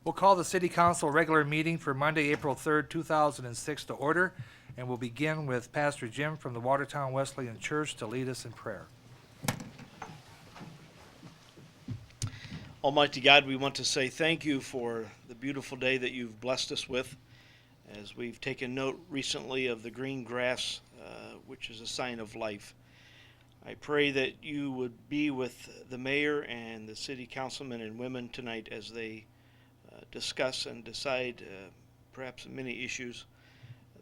We'll call the City Council regular meeting for Monday, April 3rd, 2006 to order, and we'll begin with Pastor Jim from the Watertown Wesleyan Church to lead us in prayer. Almighty God, we want to say thank you for the beautiful day that you've blessed us with, as we've taken note recently of the green grass, which is a sign of life. I pray that you would be with the mayor and the city councilmen and women tonight as they discuss and decide perhaps many issues,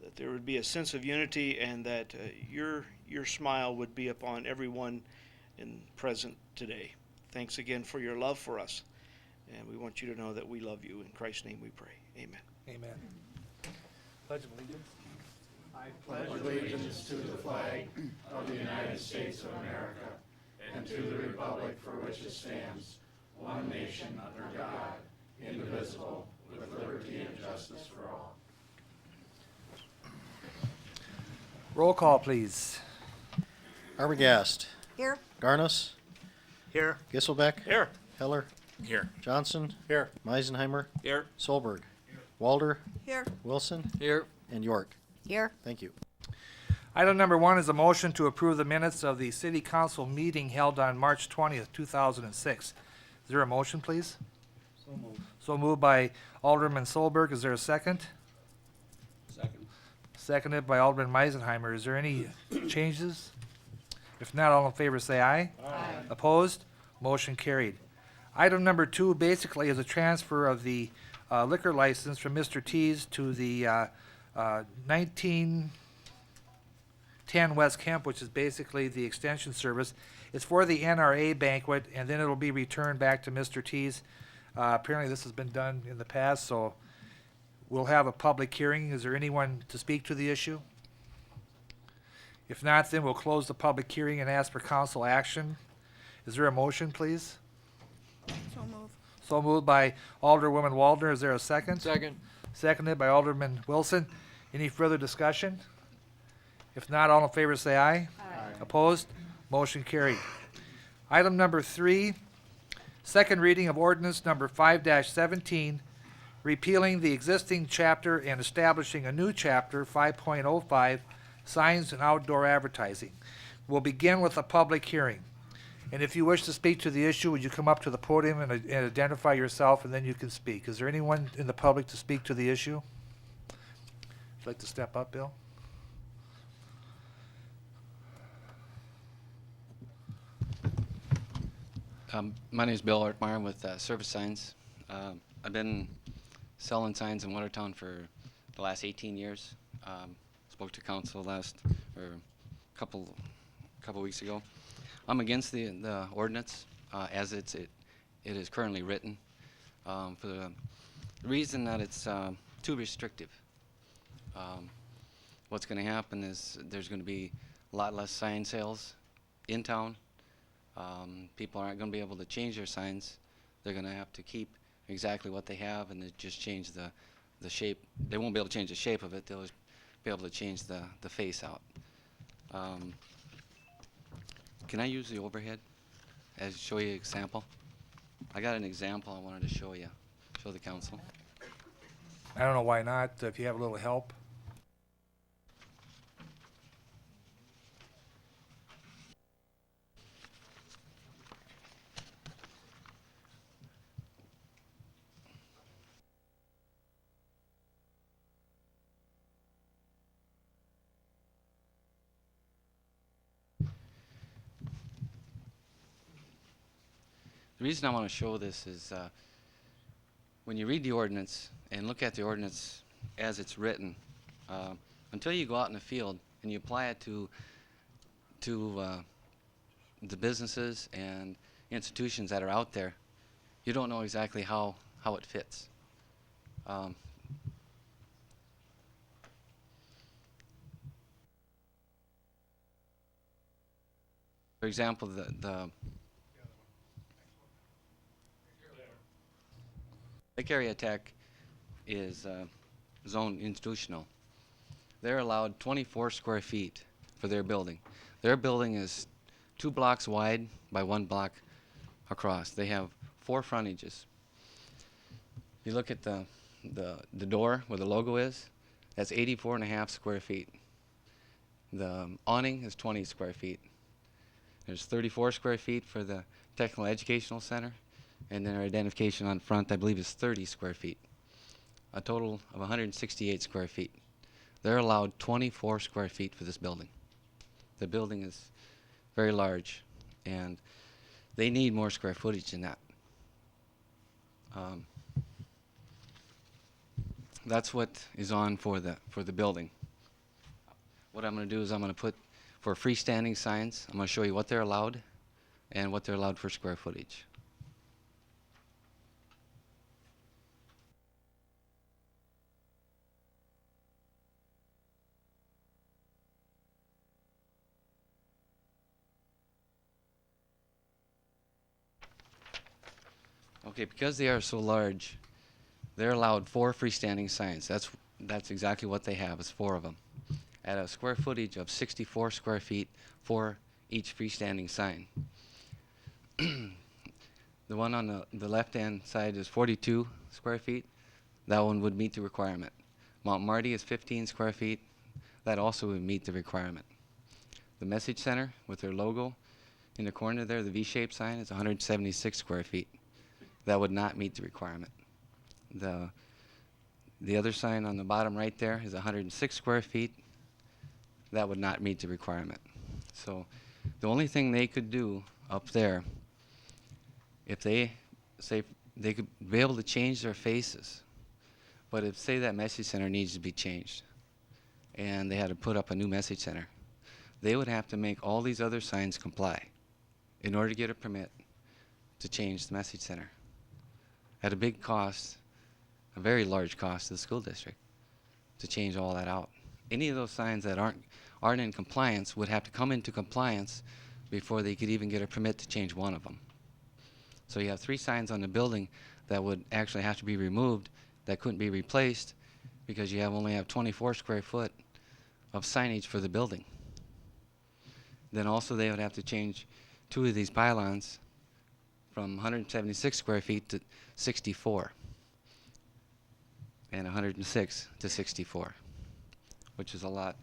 that there would be a sense of unity and that your smile would be upon everyone present today. Thanks again for your love for us, and we want you to know that we love you. In Christ's name we pray. Amen. Amen. Pledge of allegiance. I pledge allegiance to the flag of the United States of America and to the republic for which it stands, one nation under God, indivisible, with liberty and justice for all. Roll call, please. Arbogast. Here. Garnis. Here. Gisselbeck. Here. Heller. Here. Johnson. Here. Meisenheimer. Here. Solberg. Walder. Here. Wilson. Here. And York. Here. Thank you. Item number 1 is a motion to approve the minutes of the City Council meeting held on March 20th, 2006. Is there a motion, please? So moved. So moved by Alderman Solberg. Is there a second? Second. Seconded by Alderman Meisenheimer. Is there any changes? If not, all in favor say aye. Aye. Opposed? Motion carried. Item number 2 basically is a transfer of the liquor license from Mr. T's to the 1910 West Kemp, which is basically the extension service. It's for the NRA banquet, and then it'll be returned back to Mr. T's. Apparently this has been done in the past, so we'll have a public hearing. Is there anyone to speak to the issue? If not, then we'll close the public hearing and ask for council action. Is there a motion, please? So move. So moved by Alderwoman Waldner. Is there a second? Second. Seconded by Alderman Wilson. Any further discussion? If not, all in favor say aye. Aye. Opposed? Motion carried. Item number 3, second reading of ordinance number 5-17, repealing the existing chapter and establishing a new chapter, 5.05, signs and outdoor advertising. We'll begin with a public hearing. And if you wish to speak to the issue, would you come up to the podium and identify yourself, and then you can speak. Is there anyone in the public to speak to the issue? Would you like to step up, Bill? My name is Bill Ortmeyer with Service Signs. I've been selling signs in Watertown for the last 18 years. Spoke to council a couple weeks ago. I'm against the ordinance as it is currently written, for the reason that it's too restrictive. What's going to happen is there's going to be a lot less sign sales in town. People aren't going to be able to change their signs. They're going to have to keep exactly what they have, and just change the shape. They won't be able to change the shape of it. They'll just be able to change the face out. Can I use the overhead as show you an example? I got an example I wanted to show the council. I don't know why not, if you have a little help. The reason I want to show this is when you read the ordinance and look at the ordinance as it's written, until you go out in the field and you apply it to the businesses and institutions that are out there, you don't know exactly how it fits. For example, the Lake Area Tech is zoned institutional. They're allowed 24 square feet for their building. Their building is 2 blocks wide by 1 block across. They have 4 frontages. You look at the door where the logo is, that's 84.5 square feet. The awning is 20 square feet. There's 34 square feet for the Technical Educational Center, and then our identification on front, I believe, is 30 square feet. A total of 168 square feet. They're allowed 24 square feet for this building. The building is very large, and they need more square footage than that. That's what is on for the building. What I'm going to do is I'm going to put, for freestanding signs, I'm going to show you what they're allowed and what they're allowed for square footage. Okay, because they are so large, they're allowed 4 freestanding signs. That's exactly what they have, is 4 of them. At a square footage of 64 square feet for each freestanding sign. The one on the left-hand side is 42 square feet. That one would meet the requirement. Mount Marty is 15 square feet. That also would meet the requirement. The Message Center with their logo in the corner there, the V-shaped sign, is 176 square feet. That would not meet the requirement. The other sign on the bottom right there is 106 square feet. That would not meet the requirement. So the only thing they could do up there, if they say they could be able to change their faces, but if say that Message Center needs to be changed and they had to put up a new Message Center, they would have to make all these other signs comply in order to get a permit to change the Message Center at a big cost, a very large cost to the school district to change all that out. Any of those signs that aren't in compliance would have to come into compliance before they could even get a permit to change one of them. So you have 3 signs on the building that would actually have to be removed that couldn't be replaced because you only have 24 square foot of signage for the building. Then also they would have to change 2 of these pylons from 176 square feet to 64 and 106 to 64, which is a lot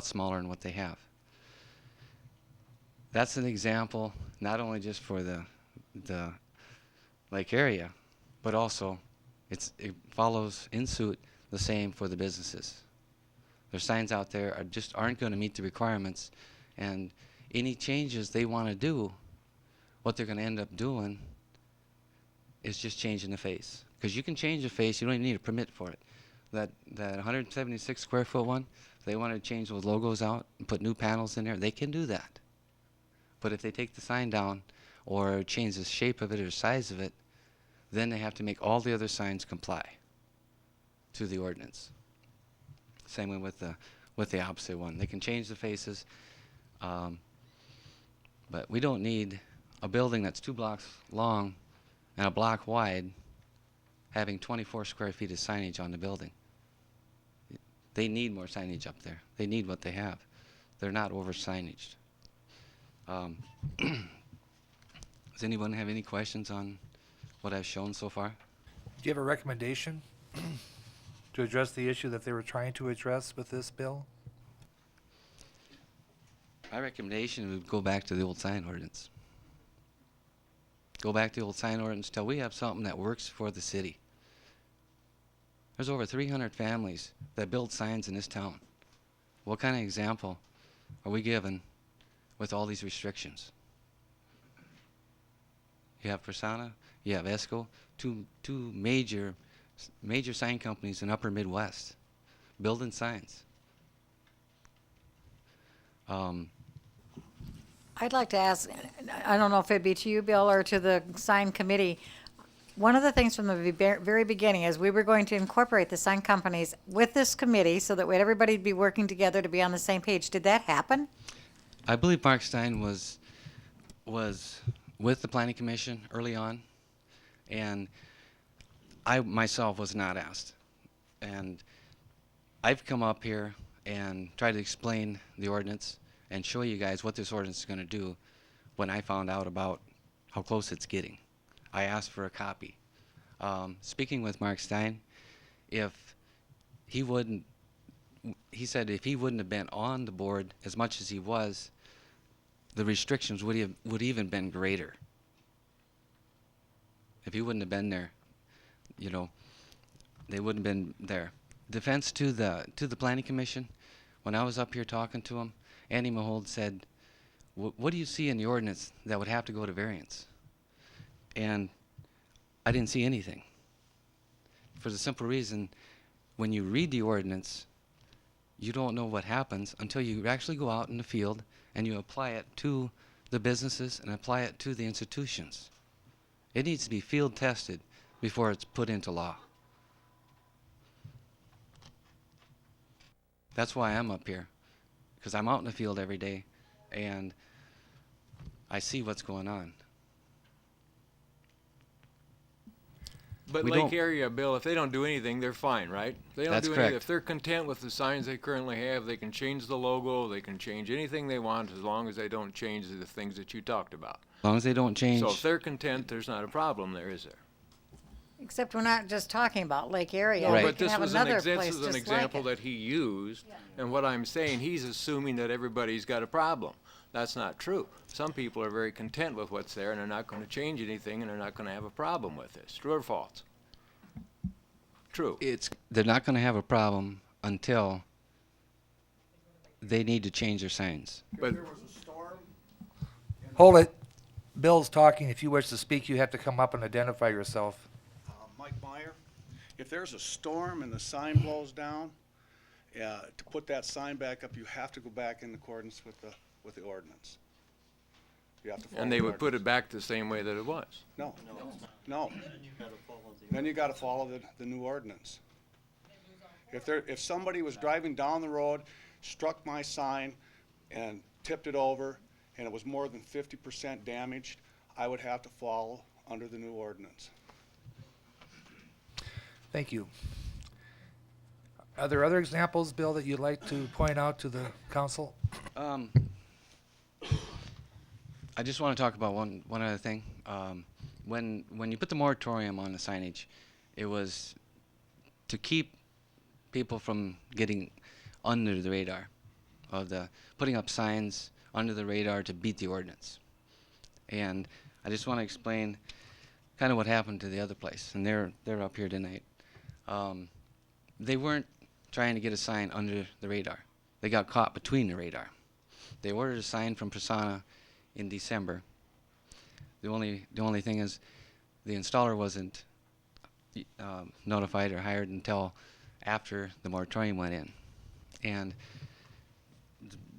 smaller than what they have. That's an example not only just for the lake area, but also it follows in suit the same for the businesses. Their signs out there aren't going to meet the requirements, and any changes they want to do, what they're going to end up doing is just changing the face. Because you can change the face, you don't even need a permit for it. That 176 square foot one, if they want to change those logos out and put new panels in there, they can do that. But if they take the sign down or change the shape of it or size of it, then they have to make all the other signs comply to the ordinance. Same way with the opposite one. They can change the faces, but we don't need a building that's 2 blocks long and a block wide having 24 square feet of signage on the building. They need more signage up there. They need what they have. They're not over signaged. Does anyone have any questions on what I've shown so far? Do you have a recommendation to address the issue that they were trying to address with this bill? My recommendation would go back to the old sign ordinance. Go back to the old sign ordinance till we have something that works for the city. There's over 300 families that build signs in this town. What kind of example are we given with all these restrictions? You have Persona, you have ESCO, two major sign companies in Upper Midwest building signs. I'd like to ask, I don't know if it'd be to you, Bill, or to the sign committee. One of the things from the very beginning is we were going to incorporate the sign companies with this committee so that everybody'd be working together to be on the same page. Did that happen? I believe Mark Stein was with the Planning Commission early on, and I myself was not asked. And I've come up here and tried to explain the ordinance and show you guys what this ordinance is going to do when I found out about how close it's getting. I asked for a copy. Speaking with Mark Stein, if he wouldn't, he said if he wouldn't have been on the board as much as he was, the restrictions would even been greater. If he wouldn't have been there, you know, they wouldn't have been there. Defense to the Planning Commission, when I was up here talking to him, Andy Mahold said, what do you see in the ordinance that would have to go to variance? And I didn't see anything. For the simple reason, when you read the ordinance, you don't know what happens until you actually go out in the field and you apply it to the businesses and apply it to the institutions. It needs to be field tested before it's put into law. That's why I'm up here, because I'm out in the field every day and I see what's going on. But We Lake don't- area, Bill, if they don't do anything, they're fine, right? They don't That's do correct. anything. If they're content with the signs they currently have, they can change the logo, they can change anything they want as long as they don't change the things that you talked about. As long as they don't change. So if they're content, there's not a problem there, is there? Except we're not just talking about Lake area. No, Right. We but can this have was another this place is an just like example it. that he used, and what I'm saying, he's assuming that everybody's got a problem. That's not true. Some people are very content with what's there, and they're not going to change anything, and they're not going to have a problem with this. True or false? True. They're not going to have a problem until they need to change their signs. But Hold it. Bill's talking. If you wish to speak, you have to come up and identify yourself. Mike Meyer, if there's a storm and the sign blows down, to put that sign back up, you have to go back in accordance with the ordinance. You have to follow and they the would put it ordinance. back the same way that it was. No. Then you gotta follow the new ordinance. If somebody was driving down the road, struck my sign and tipped it over, and it was more than 50% damaged, I would have to follow under the new ordinance. Thank you. Are there other examples, Bill, that you'd like to point out to the council? I just want to talk about one other thing. When you put the moratorium on the signage, it was to keep people from getting under the radar of putting up signs under the radar to beat the ordinance. And I just want to explain kind of what happened to the other place, and they're up here tonight. They weren't trying to get a sign under the radar. They got caught between the radar. They ordered a sign from Prasanna in December. The only thing is, the installer wasn't notified or hired until after the moratorium went in, and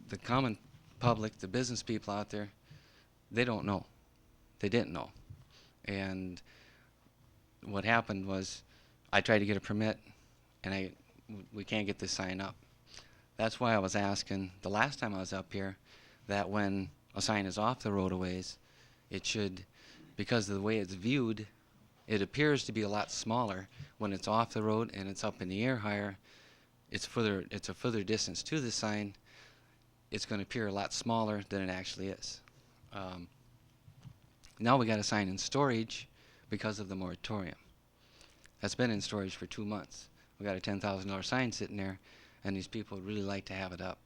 the common public, the business people out there, they don't know. They didn't know, and what happened was, I tried to get a permit, and we can't get this sign up. That's why I was asking the last time I was up here that when a sign is off the roadways, it should, because of the way it's viewed, it appears to be a lot smaller. When it's off the road and it's up in the air higher, it's a further distance to the sign. It's going to appear a lot smaller than it actually is. Now we got a sign in storage because of the moratorium. That's been in storage for 2 months. We got a $10,000 sign sitting there, and these people would really like to have it up.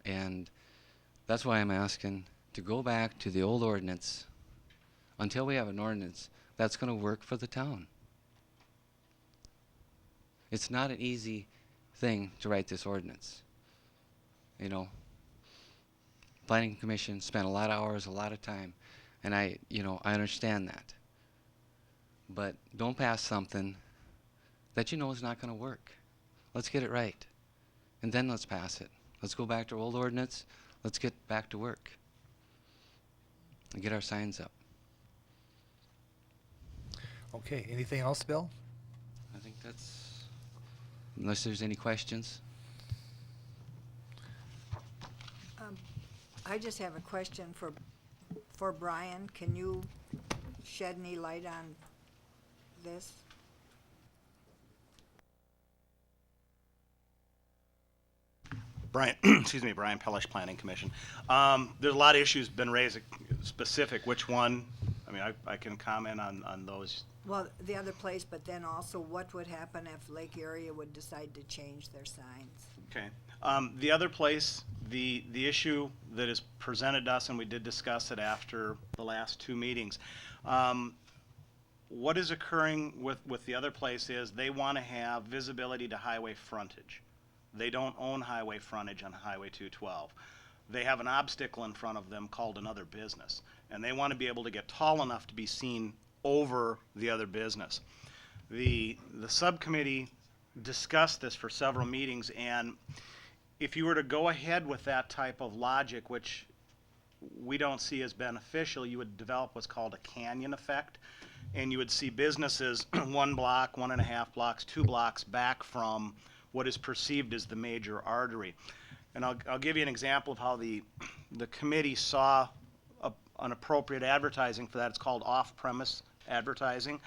And that's why I'm asking to go back to the old ordinance until we have an ordinance that's going to work for the town. It's not an easy thing to write this ordinance. You know, Planning Commission spent a lot of hours, a lot of time, and I understand that. But don't pass something that you know is not going to work. Let's get it right, and then let's pass it. Let's go back to our old ordinance. Let's get back to work and get our signs up. Okay, anything else, Bill? I think that's, unless there's any questions. I just have a question for Brian. Can you shed any light on this? Brian, excuse me, Brian Pellish, Planning Commission. There's a lot of issues been raised, specific, which one, mean, I can comment on those. Well, the other place, but then also what would happen if Lake Area would decide to change their signs? Okay. The other place, the issue that is presented to us, and we did discuss it after the last two meetings, what is occurring with the other place is they want to have visibility to highway frontage. They don't own highway frontage on Highway 212. They have an obstacle in front of them called another business, and they want to be able to get tall enough to be seen over the other business. The subcommittee discussed this for several meetings, and if you were to go ahead with that type of logic, which we don't see as beneficial, you would develop what's called a canyon effect, and you would see businesses 1 block, 1.5 blocks, 2 blocks back from what is perceived as the major artery. And I'll give you an example of how the committee saw an appropriate advertising for that. It's called off-premise advertising.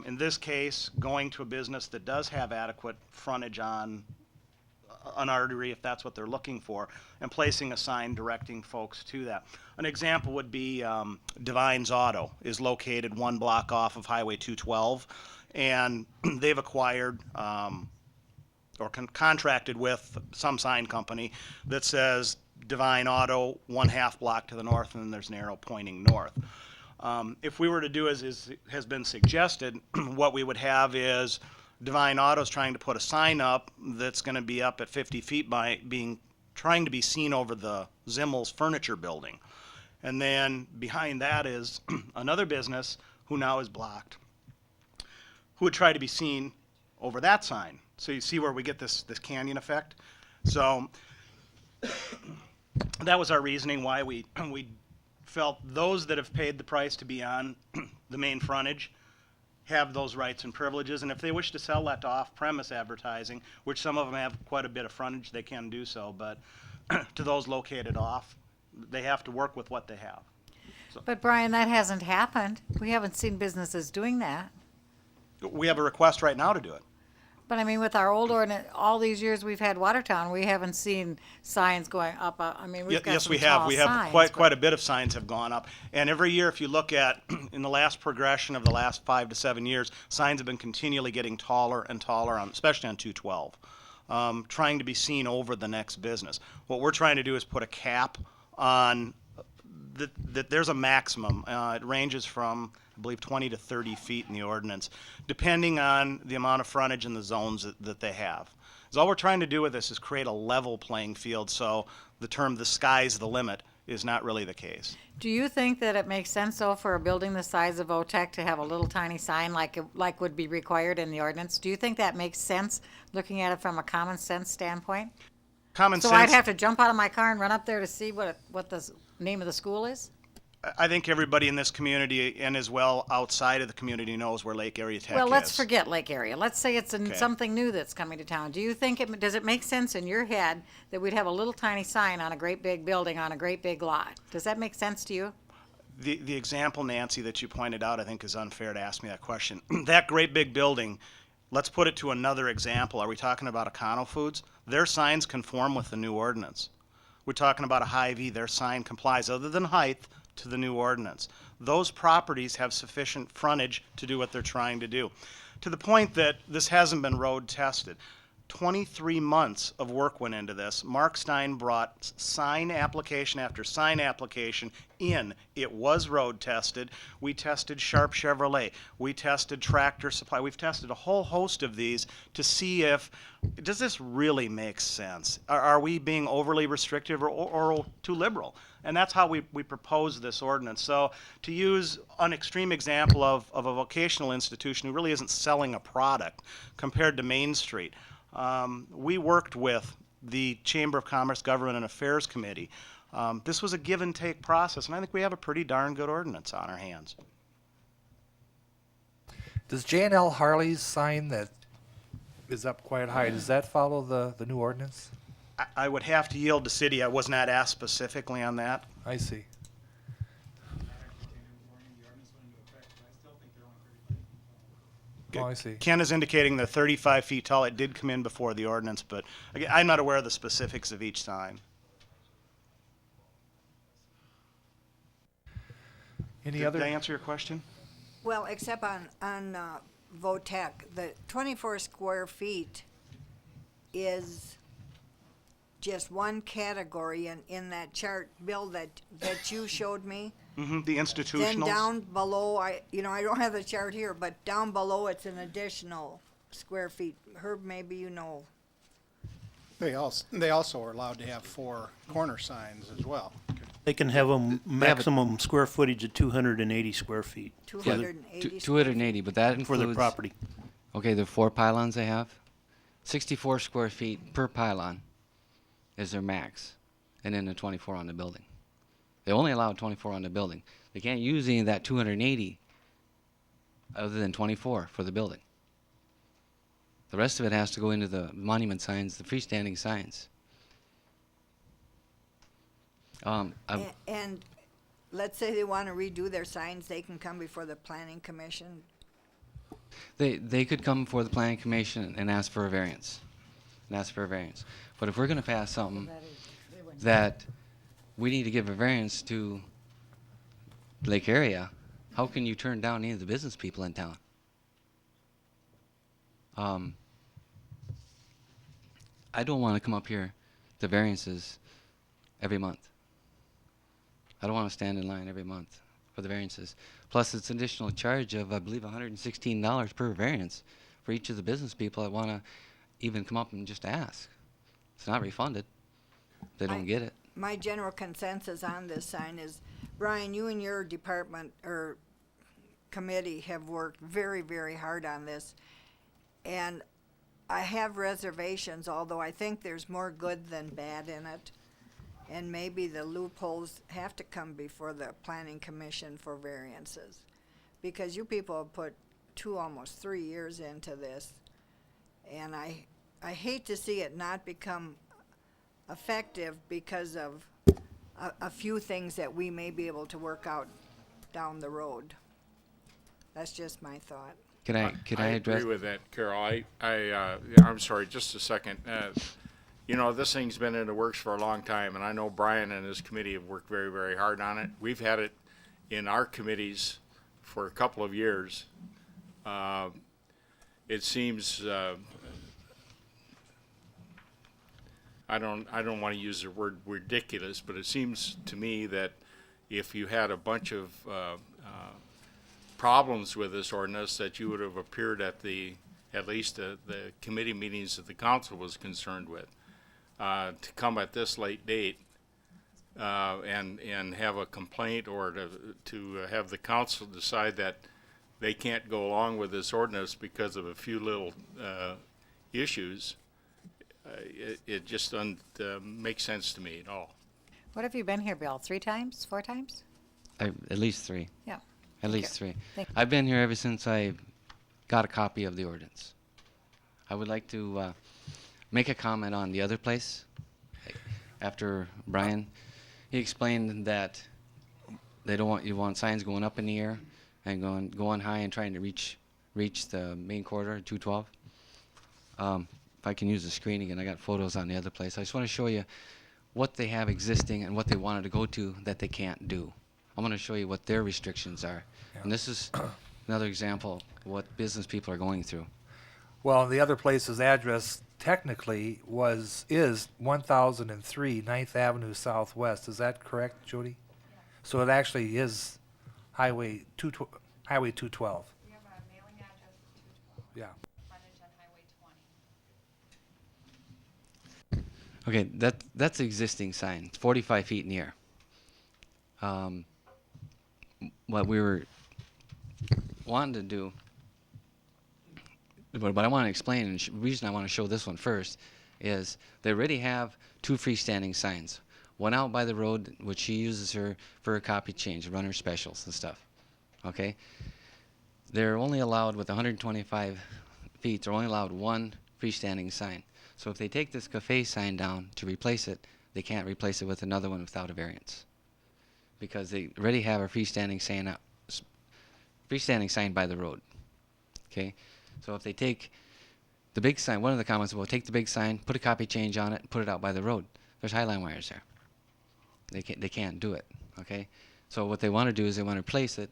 In this case, going to a business that does have adequate frontage on an artery, if that's what they're looking for, and placing a sign directing folks to that. An example would be Divine's Auto is located 1 block off of Highway 212, and they've acquired or contracted with some sign company that says Divine Auto 1/2 block to the north, and then there's an arrow pointing north. If we were to do as has been suggested, what we would have is Divine Auto's trying to put a sign up that's going to be up at 50 feet by trying to be seen over the Zimmel's furniture building. And then behind that is another business who now is blocked, who would try to be seen over that sign. So you see where we get this canyon effect? So that was our reasoning why we felt those that have paid the price to be on the main frontage have those rights and privileges, and if they wish to sell that to off-premise advertising, which some of them have quite a bit of frontage, they can do so, but to those located off, they have to work with what they have. But Brian, that hasn't happened. We haven't seen businesses doing that. We have a request right now to do it. But I mean, with our old ordinance, all these years we've had Watertown, we haven't seen signs going up. I mean, we've got Yes, some we have. tall We have signs, quite a bit of signs have gone up. And every year, if you look at, in the last progression of the last 5 to 7 years, signs have been continually getting taller and taller, especially on 212, trying to be seen over the next business. What we're trying to do is put a cap on that there's a maximum. It ranges from, I believe, 20 to 30 feet in the ordinance, depending on the amount of frontage in the zones that they have. So all we're trying to do with this is create a level playing field, so the term "the sky's the limit" is not really the case. Do you think that it makes sense, though, for a building the size of OTEC to have a little tiny sign like would be required in the ordinance? Do you think that makes sense, looking at it from a common sense standpoint? Common So sense. I'd have to jump out of my car and run up there to see what the name of the school is? I think everybody in this community and as well outside of the community knows where Lake Area Tech is. Well, let's forget Lake Area. Let's say it's Okay. something new that's coming to town. Do you think does it make sense in your head that we'd have a little tiny sign on a great big building on a great big lot? Does that make sense to you? The example, Nancy, that you pointed out, I think is unfair to ask me that question. That great big building, let's put it to another example. Are we talking about Econo Foods? Their signs conform with the new ordinance. We're talking about a Hy-Vee, their sign complies, other than height, to the new ordinance. Those properties have sufficient frontage to do what they're trying to do. To the point that this hasn't been road tested. 23 months of work went into this. Mark Stein brought sign application after sign application in. It was road tested. We tested Sharp Chevrolet. We tested Tractor Supply. We've tested a whole host of these to see if, does this really make sense? Are we being overly restrictive or too liberal? And that's how we propose this ordinance. So to use an extreme example of a vocational institution who really isn't selling a product compared to Main Street, we worked with the Chamber of Commerce Government and Affairs Committee. This was a give and take process, and I think we have a pretty darn good ordinance on our hands. Does J&L Harley's sign that is up quite high, does that follow the new ordinance? I would have to yield to city. I was not asked specifically on that. I see. Oh, I see. Ken is indicating they're 35 feet tall. It did come in before the ordinance, but again, I'm not aware of the specifics of each sign. Any Did other? I answer your question? Well, except on VOTEC, the 24 square feet is just one category in that chart, Bill, that you showed me. The Then institutionals. down below, I don't have the chart here, but down below it's an additional square feet. Herb, maybe you know. They also are allowed to have 4 corner signs as well. They can have a maximum square footage of 280 square feet 280 280, but that for their includes, property. okay, the 4 pylons they have, 64 square feet per pylon is their max, and then the 24 on the building. They only allow 24 on the building. They can't use any of that 280 other than 24 for the building. The rest of it has to go into the monument signs, the freestanding signs. And let's say they want to redo their signs, they can come before the planning commission. They could come before the planning commission and ask for a variance. But if we're going to pass something that we need to give a variance to Lake Area, how can you turn down any of the business people in town? I don't want to come up here to variances every month. I don't want to stand in line every month for the variances. Plus, it's an additional charge of, I believe, $116 per variance for each of the business people that want to even come up and just ask. It's not refunded. They don't get it. My general consensus on this sign is, Brian, you and your department or committee have worked very, very hard on this. And I have reservations, although I think there's more good than bad in it. And maybe the loopholes have to come before the planning commission for variances. Because you people have put almost 3 years into this. And I hate to see it not become effective because of a few things that we may be able to work out down the road. That's just my thought. Can I address? I agree with that, Carol. I'm sorry, just a second. This thing's been in the works for a long time, and I know Brian and his committee have worked very, very hard on it. We've had it in our committees for a couple of years. It seems, I don't want to use the word ridiculous, but it seems to me that if you had a bunch of problems with this ordinance, that you would have appeared at least the committee meetings that the council was concerned with. To come at this late date and have a complaint, or to have the council decide that they can't go along with this ordinance because of a few little issues, it just doesn't make sense to me at all. What have you been here, Bill? 3 times? 4 times? At least 3. Yeah. At least 3. Thank you. I've been here ever since I got a copy of the ordinance. I would like to make a comment on the other place. After Brian, he explained that you want signs going up in the air and going high and trying to reach the main corridor, 212. If I can use the screen again, I got photos on the other place. I just want to show you what they have existing and what they wanted to go to that they can't do. I'm going to show you what their restrictions are. And this is another example of what business people are going through. Well, the other place's address technically is 1003 9th Avenue Southwest. Is that correct, Jody? Yeah. So it actually is Highway 212. We have a mailing address of 212. Yeah. Frontage on Highway 20. Okay, that's the existing sign. It's 45 feet in the air. What we were wanting to do, but I want to explain, and the reason I want to show this one first is they already have 2 freestanding signs. One out by the road, which she uses for a copy change, run her specials and stuff. Okay? They're only allowed with 125 feet, they're only allowed 1 freestanding sign. So if they take this cafe sign down to replace it, they can't replace it with another one without a variance, because they already have a freestanding sign by the road. Okay? So if they take the big sign, one of the comments will take the big sign, put a copy change on it, and put it out by the road. There's highline wires there. They can't do it. Okay? So what they want to do is they want to place it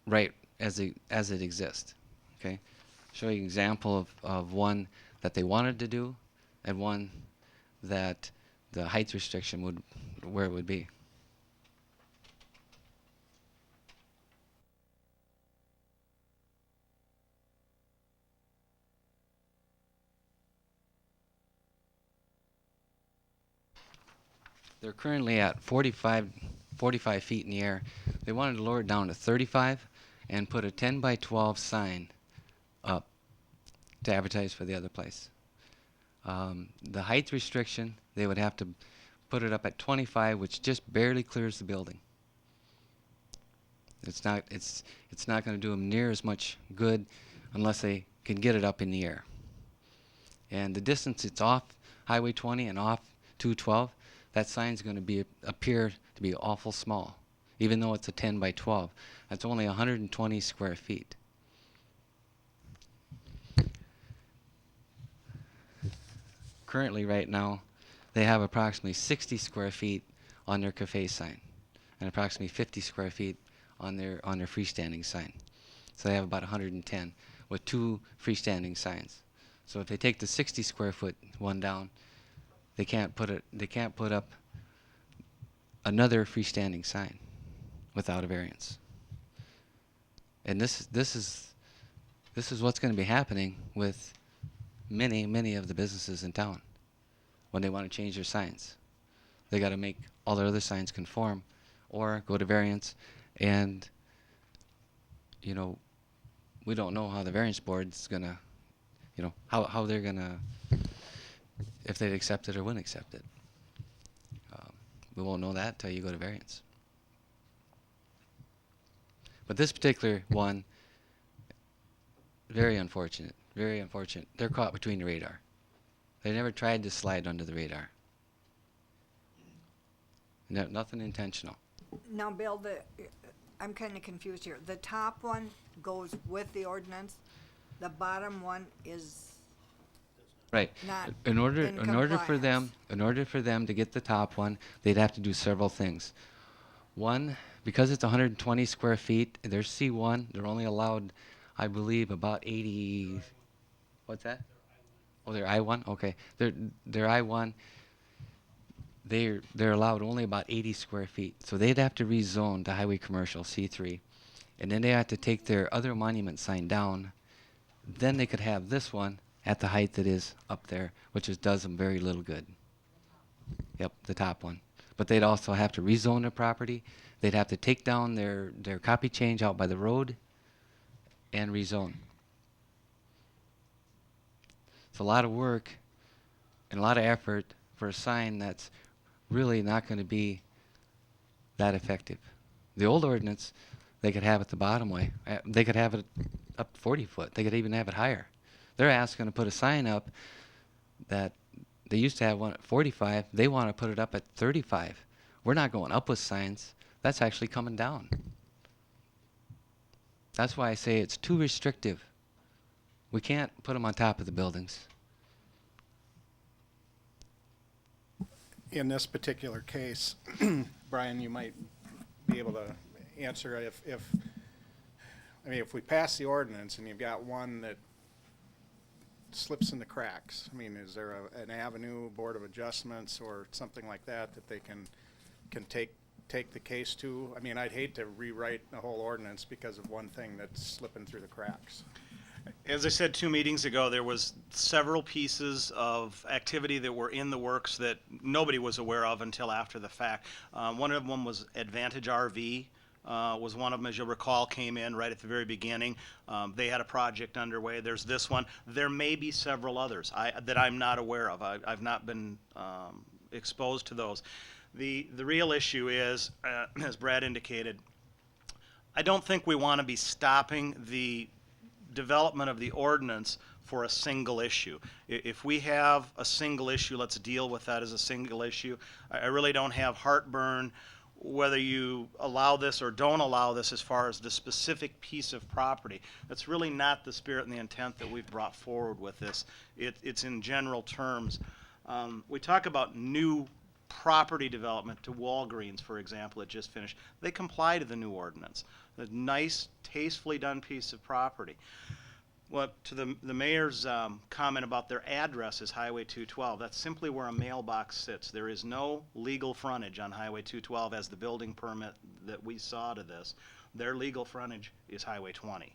right as it exists. Okay, show you an example of one that they wanted to do, and one that the height restriction would where it would be. They're currently at 45 feet in the air. They wanted to lower it down to 35 and put a 10 by 12 sign up to advertise for the other place. The height restriction, they would have to put it up at 25, which just barely clears the building. It's not going to do them near as much good unless they can get it up in the air. And the distance it's off Highway 20 and off 212, that sign's going to appear to be awful small, even though it's a 10 by 12. That's only 120 square feet. Currently, right now, they have approximately 60 square feet on their cafe sign, and approximately 50 square feet on their freestanding sign. So they have about 110 with 2 freestanding signs. So if they take the 60 square foot one down, they can't put up another freestanding sign without a variance. And this is what's going to be happening with many of the businesses in town when they want to change their signs. They got to make all their other signs conform or go to variance, and we don't know how the variance board's going to, how they're going to, if they'd accept it or wouldn't accept it. We won't know that till you go to variance. But this particular one, very unfortunate, very unfortunate. They're caught between the radar. They never tried to slide under the radar. No, nothing intentional. Now, Bill, I'm kind of confused here. The top one goes with the ordinance. The bottom one is Right. not In order for compliance. them to get the top one, they'd have to do several things. One, because it's 120 square feet, they're C1. They're only allowed, I believe, about 80. What's that? Oh, they're I1. Okay, they're I1. They're allowed only about 80 square feet, so they'd have to rezone to highway commercial C3, and then they have to take their other monument sign down. Then they could have this one at the height that is up there, which does them very little good. Yep, the top one. But they'd also have to rezone their property. They'd have to take down their copy change out by the road and rezone. It's a lot of work and a lot of effort for a sign that's really not going to be that effective. The old ordinance, they could have it the bottom way. They could have it up 40 foot. They could even have it higher. They're asking to put a sign up that they used to have one at 45. They want to put it up at 35. We're not going up with signs. That's actually coming down. That's why I say it's too restrictive. We can't put them on top of the buildings. In this particular case, Brian, you might be able to answer if we pass the ordinance and you've got one that slips in the cracks, is there an avenue, Board of Adjustments or something like that they can take the case to? I'd hate to rewrite the whole ordinance because of one thing that's slipping through the cracks. As I said 2 meetings ago, there was several pieces of activity that were in the works that nobody was aware of until after the fact. One of them was Advantage RV. Was one of them, as you'll recall, came in right at the very beginning. They had a project underway. There's this one. There may be several others that I'm not aware of. I've not been exposed to those. The real issue is, as Brad indicated, I don't think we want to be stopping the development of the ordinance for a single issue. If we have a single issue, let's deal with that as a single issue. I really don't have heartburn whether you allow this or don't allow this as far as the specific piece of property. That's really not the spirit and the intent that we've brought forward with this. It's in general terms. We talk about new property development to Walgreens, for example, that just finished, they comply to the new ordinance. A nice, tastefully done piece of property. Well, to the mayor's comment about their address is Highway 212, that's simply where a mailbox sits. There is no legal frontage on Highway 212 as the building permit that we saw to this. Their legal frontage is Highway 20.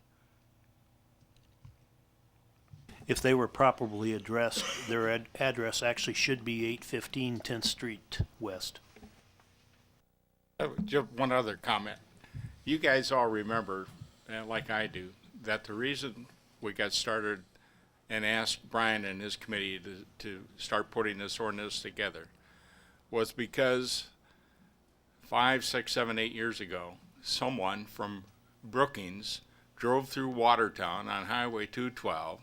If they were properly addressed, their address actually should be 815 10th Street West. Just one other comment. You guys all remember, like I do, that the reason we got started and asked Brian and his committee to start putting this ordinance together was because 5, 6, 7, 8 years ago, someone from Brookings drove through Watertown on Highway 212,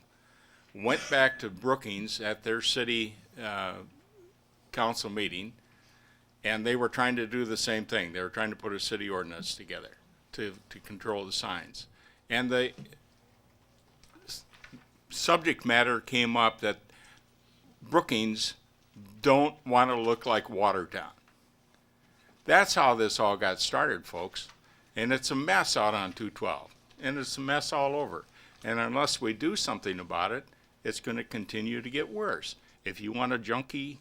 went back to Brookings at their city council meeting, and they were trying to do the same thing. They were trying to put a city ordinance together to control the signs. And the subject matter came up that Brookings don't want to look like Watertown. That's how this all got started, folks. And it's a mess out on 212. And it's a mess all over. And unless we do something about it, it's going to continue to get worse. If you want a junky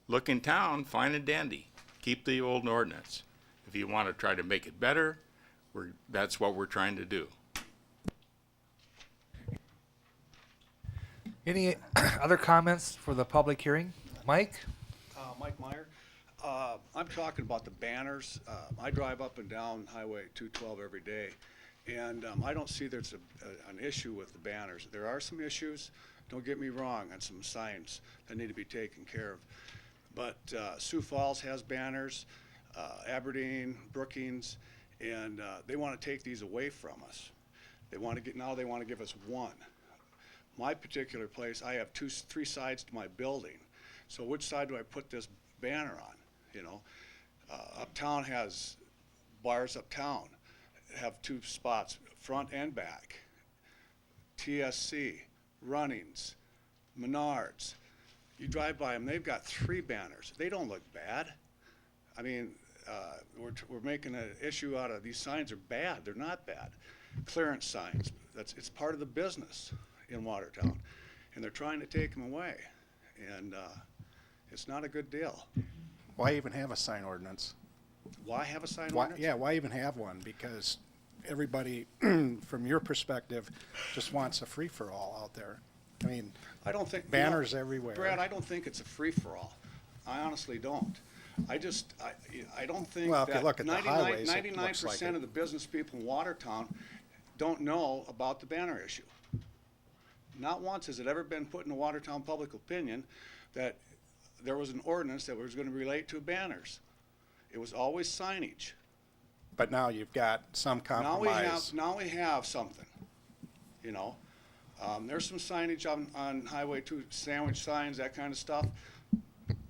looking town, fine and dandy. Keep the old ordinance. If you want to try to make it better, that's what we're trying to do. Any other comments for the public hearing? Mike? Mike Meyer. I'm talking about the banners. I drive up and down Highway 212 every day, and I don't see there's an issue with the banners. There are some issues, don't get me wrong, on some signs that need to be taken care of. But Sioux Falls has banners, Aberdeen, Brookings, and they want to take these away from us. They want to give us one. My particular place, I have 3 sides to my building. So which side do I put this banner on? You know, Uptown has bars uptown, have 2 spots, front and back. TSC, Runnings, Menards. You drive by them, they've got 3 banners. They don't look bad. I mean, we're making an issue out of these signs are bad. They're not bad. Clearance signs, it's part of the business in Watertown, and they're trying to take them away, and it's not a good deal. Why even have a sign ordinance? Why have a sign ordinance? Yeah, why even have one? Because everybody, from your perspective, just wants a free-for-all out there. I mean, I don't think banners everywhere. Brad, I don't think it's a free-for-all. I honestly don't. I don't think Well, if you that look at the highways, it looks 99% like it. of the business people in Watertown don't know about the banner issue. Not once has it ever been put in the Watertown public opinion that there was an ordinance that was going to relate to banners. It was always signage. But now you've got some compromise. Now we have something, you know. There's some signage on Highway 2, sandwich signs, that kind of stuff.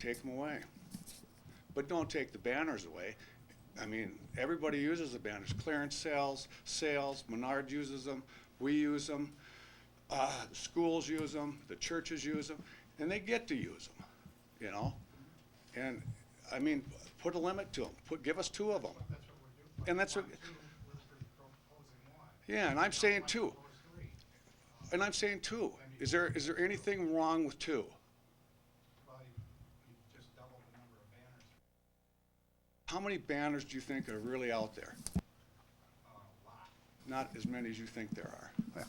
Take them away. But don't take the banners away. I mean, everybody uses the banners. Clearance sales, Menard uses them, we use them, schools use them, the churches use them, and they get to use them, you know. And, I mean, put a limit to them. Give us 2 of them. And that's what, yeah, and I'm saying 2. And I'm saying 2. Is there anything wrong with 2? How many banners do you think are really out there? Not as many as you think there are. Yeah.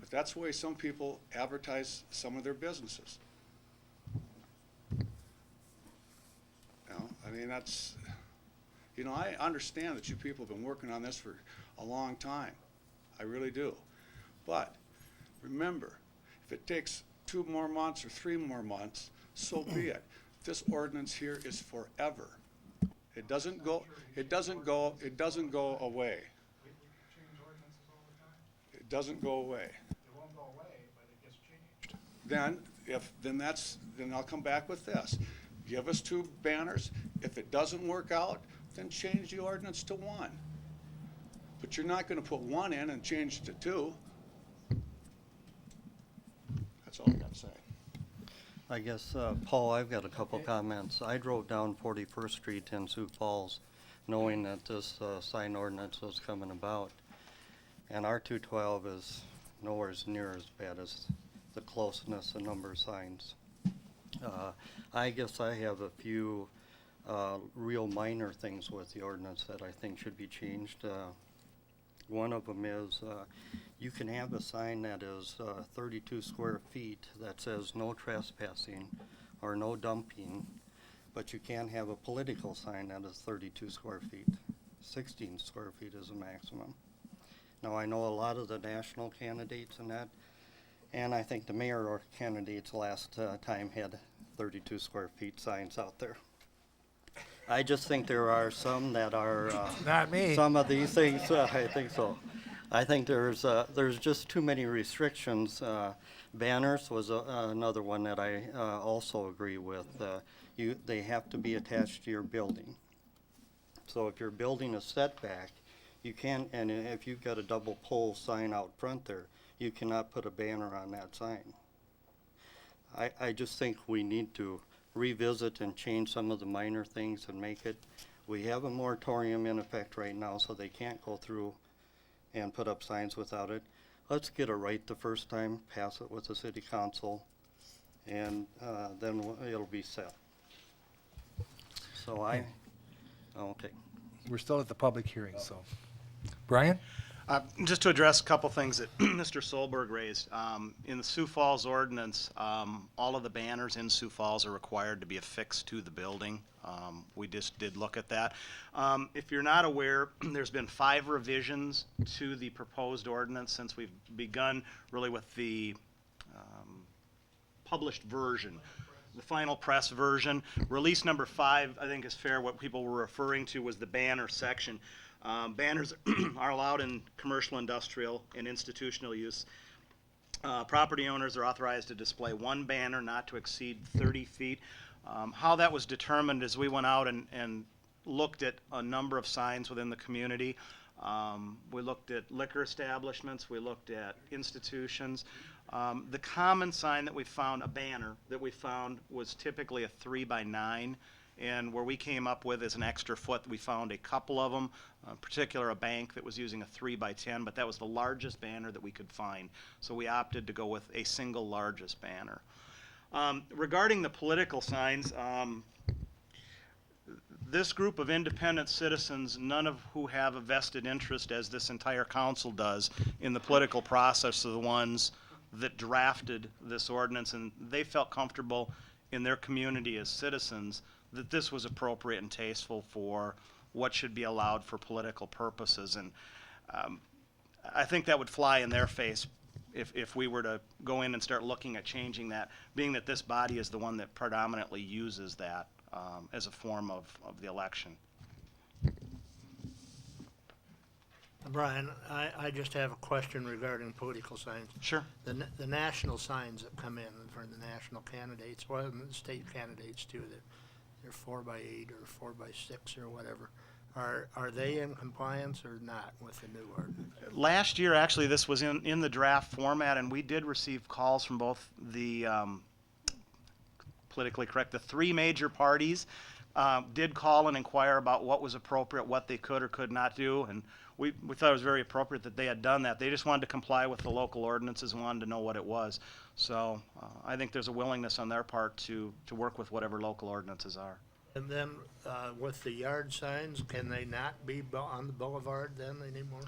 But that's the way some people advertise some of their businesses. You know, I mean, that's, you know, I understand that you people have been working on this for a long time. I really do. But remember, if it takes 2 more months or 3 more months, so be it. This ordinance here is forever. It doesn't go away. It doesn't go away. It doesn't go away. It won't go away, but it gets changed. Then I'll come back with this. Give us 2 banners. If it doesn't work out, then change the ordinance to 1. But you're not gonna put 1 in and change it to 2. That's all I gotta say. I guess, Paul, I've got a couple comments. I drove down 41st Street in Sioux Falls knowing that this sign ordinance was coming about. And our 212 is nowhere near as bad as the closeness and number of signs. I guess I have a few real minor things with the ordinance that I think should be changed. One of them is you can have a sign that is 32 square feet that says no trespassing or no dumping, but you can't have a political sign that is 32 square feet. 16 square feet is the maximum. Now, I know a lot of the national candidates and that, and I think the mayor or candidates last time had 32 square feet signs out there. I just think there are some that are Not me. some of these things. I think so. I think there's just too many restrictions. Banners was another one that I also agree with. They have to be attached to your building. So if you're building a setback, you can't. And if you've got a double pole sign out front there, you cannot put a banner on that sign. I just think we need to revisit and change some of the minor things and make it. We have a moratorium in effect right now, so they can't go through and put up signs without it. Let's get it right the first time, pass it with the city council, and then it'll be set. So okay. We're still at the public hearing, so. Brian? Just to address a couple things that Mr. Solberg raised. In the Sioux Falls ordinance, all of the banners in Sioux Falls are required to be affixed to the building. We just did look at that. If you're not aware, there's been 5 revisions to the proposed ordinance since we've begun really with the published version. The final press version. Release number 5, I think is fair. What people were referring to was the banner section. Banners are allowed in commercial, industrial, and institutional use. Property owners are authorized to display 1 banner not to exceed 30 feet. How that was determined is we went out and looked at a number of signs within the community. We looked at liquor establishments, we looked at institutions. The common sign that we found, a banner that we found, was typically a 3x9. And where we came up with is an extra foot. We found a couple of them, in particular a bank that was using a 3x10, but that was the largest banner that we could find. So we opted to go with a single largest banner. Regarding the political signs, this group of independent citizens, none of who have a vested interest, as this entire council does, in the political process, are the ones that drafted this ordinance, and they felt comfortable in their community as citizens that this was appropriate and tasteful for what should be allowed for political purposes. And I think that would fly in their face if we were to go in and start looking at changing that, being that this body is the one that predominantly uses that as a form of the election. Brian, I just have a question regarding political signs. Sure. The national signs that come in for the national candidates, well, and the state candidates too, that they're 4x8 or 4x6 or whatever. Are they in compliance or not with the new ordinance? Last year, actually, this was in the draft format, and we did receive calls from both the politically correct, the 3 major parties did call and inquire about what was appropriate, what they could or could not do, and we thought it was very appropriate that they had done that. They just wanted to comply with the local ordinances and wanted to know what it was. So I think there's a willingness on their part to work with whatever local ordinances are. And then with the yard signs, can they not be on the boulevard then anymore?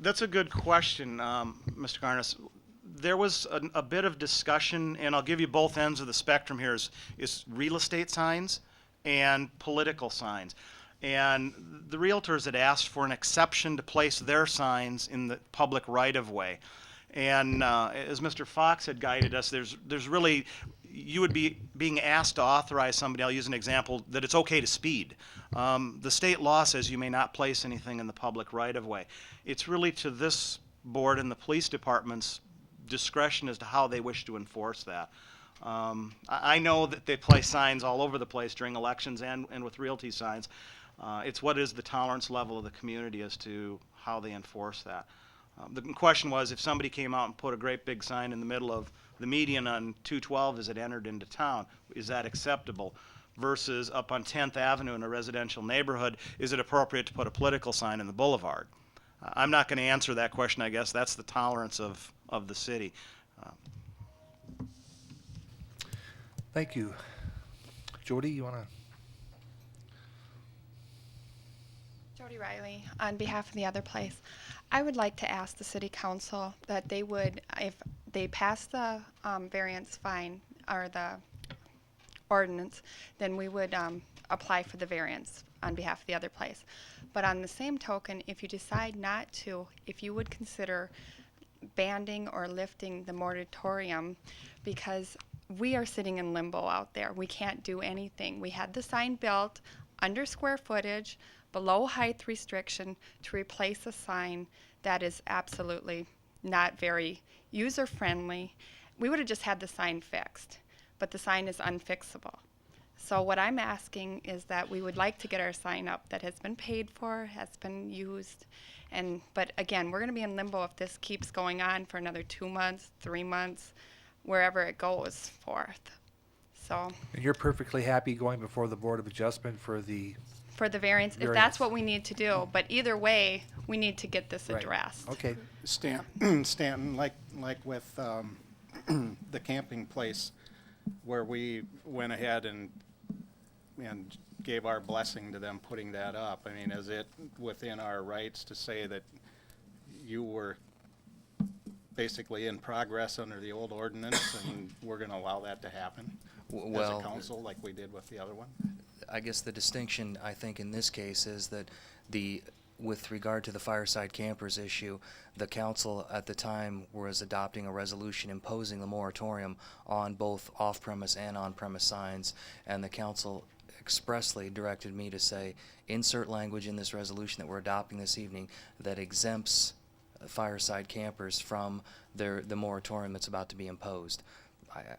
That's a good question, Mr. Garnis. There was a bit of discussion, and I'll give you both ends of the spectrum here, is real estate signs and political signs. And the realtors had asked for an exception to place their signs in the public right-of-way. And as Mr. Fox had guided us, there's really, you would be being asked to authorize somebody, I'll use an example, that it's okay to speed. The state law says you may not place anything in the public right-of-way. It's really to this board and the police department's discretion as to how they wish to enforce that. I know that they place signs all over the place during elections and with realty signs. It's what is the tolerance level of the community as to how they enforce that. The question was, if somebody came out and put a great big sign in the middle of the median on 212 as it entered into town, is that acceptable? Versus up on 10th Avenue in a residential neighborhood, is it appropriate to put a political sign in the boulevard? I'm not going to answer that question, I guess. That's the tolerance of the city. Thank you. Jody, you want to? Jody Riley, on behalf of the other place. I would like to ask the city council that they would, if they pass the variance fine or the ordinance, then we would apply for the variance on behalf of the other place. But on the same token, if you decide not to, if you would consider banding or lifting the moratorium, because we are sitting in limbo out there. We can't do anything. We had the sign built under square footage, below height restriction, to replace a sign that is absolutely not very user-friendly. We would have just had the sign fixed, but the sign is unfixable. So what I'm asking is that we would like to get our sign up that has been paid for, has been used, but again, we're going to be in limbo if this keeps going on for another 2 months, 3 months, wherever it goes forth. So And you're perfectly happy going before the Board of Adjustment for the for the variance, if that's what we need to do, but either way, we need to get this Right. addressed. Okay. Stanton, like with the camping place, where we went ahead and gave our blessing to them putting that up. I mean, is it within our rights to say that you were basically in progress under the old ordinance and we're going to allow that to happen as a council like we did with the other one? I guess the distinction, I think, in this case is that with regard to the fireside campers issue, the council at the time was adopting a resolution imposing the moratorium on both off-premise and on-premise signs, and the council expressly directed me to say, insert language in this resolution that we're adopting this evening that exempts fireside campers from the moratorium that's about to be imposed.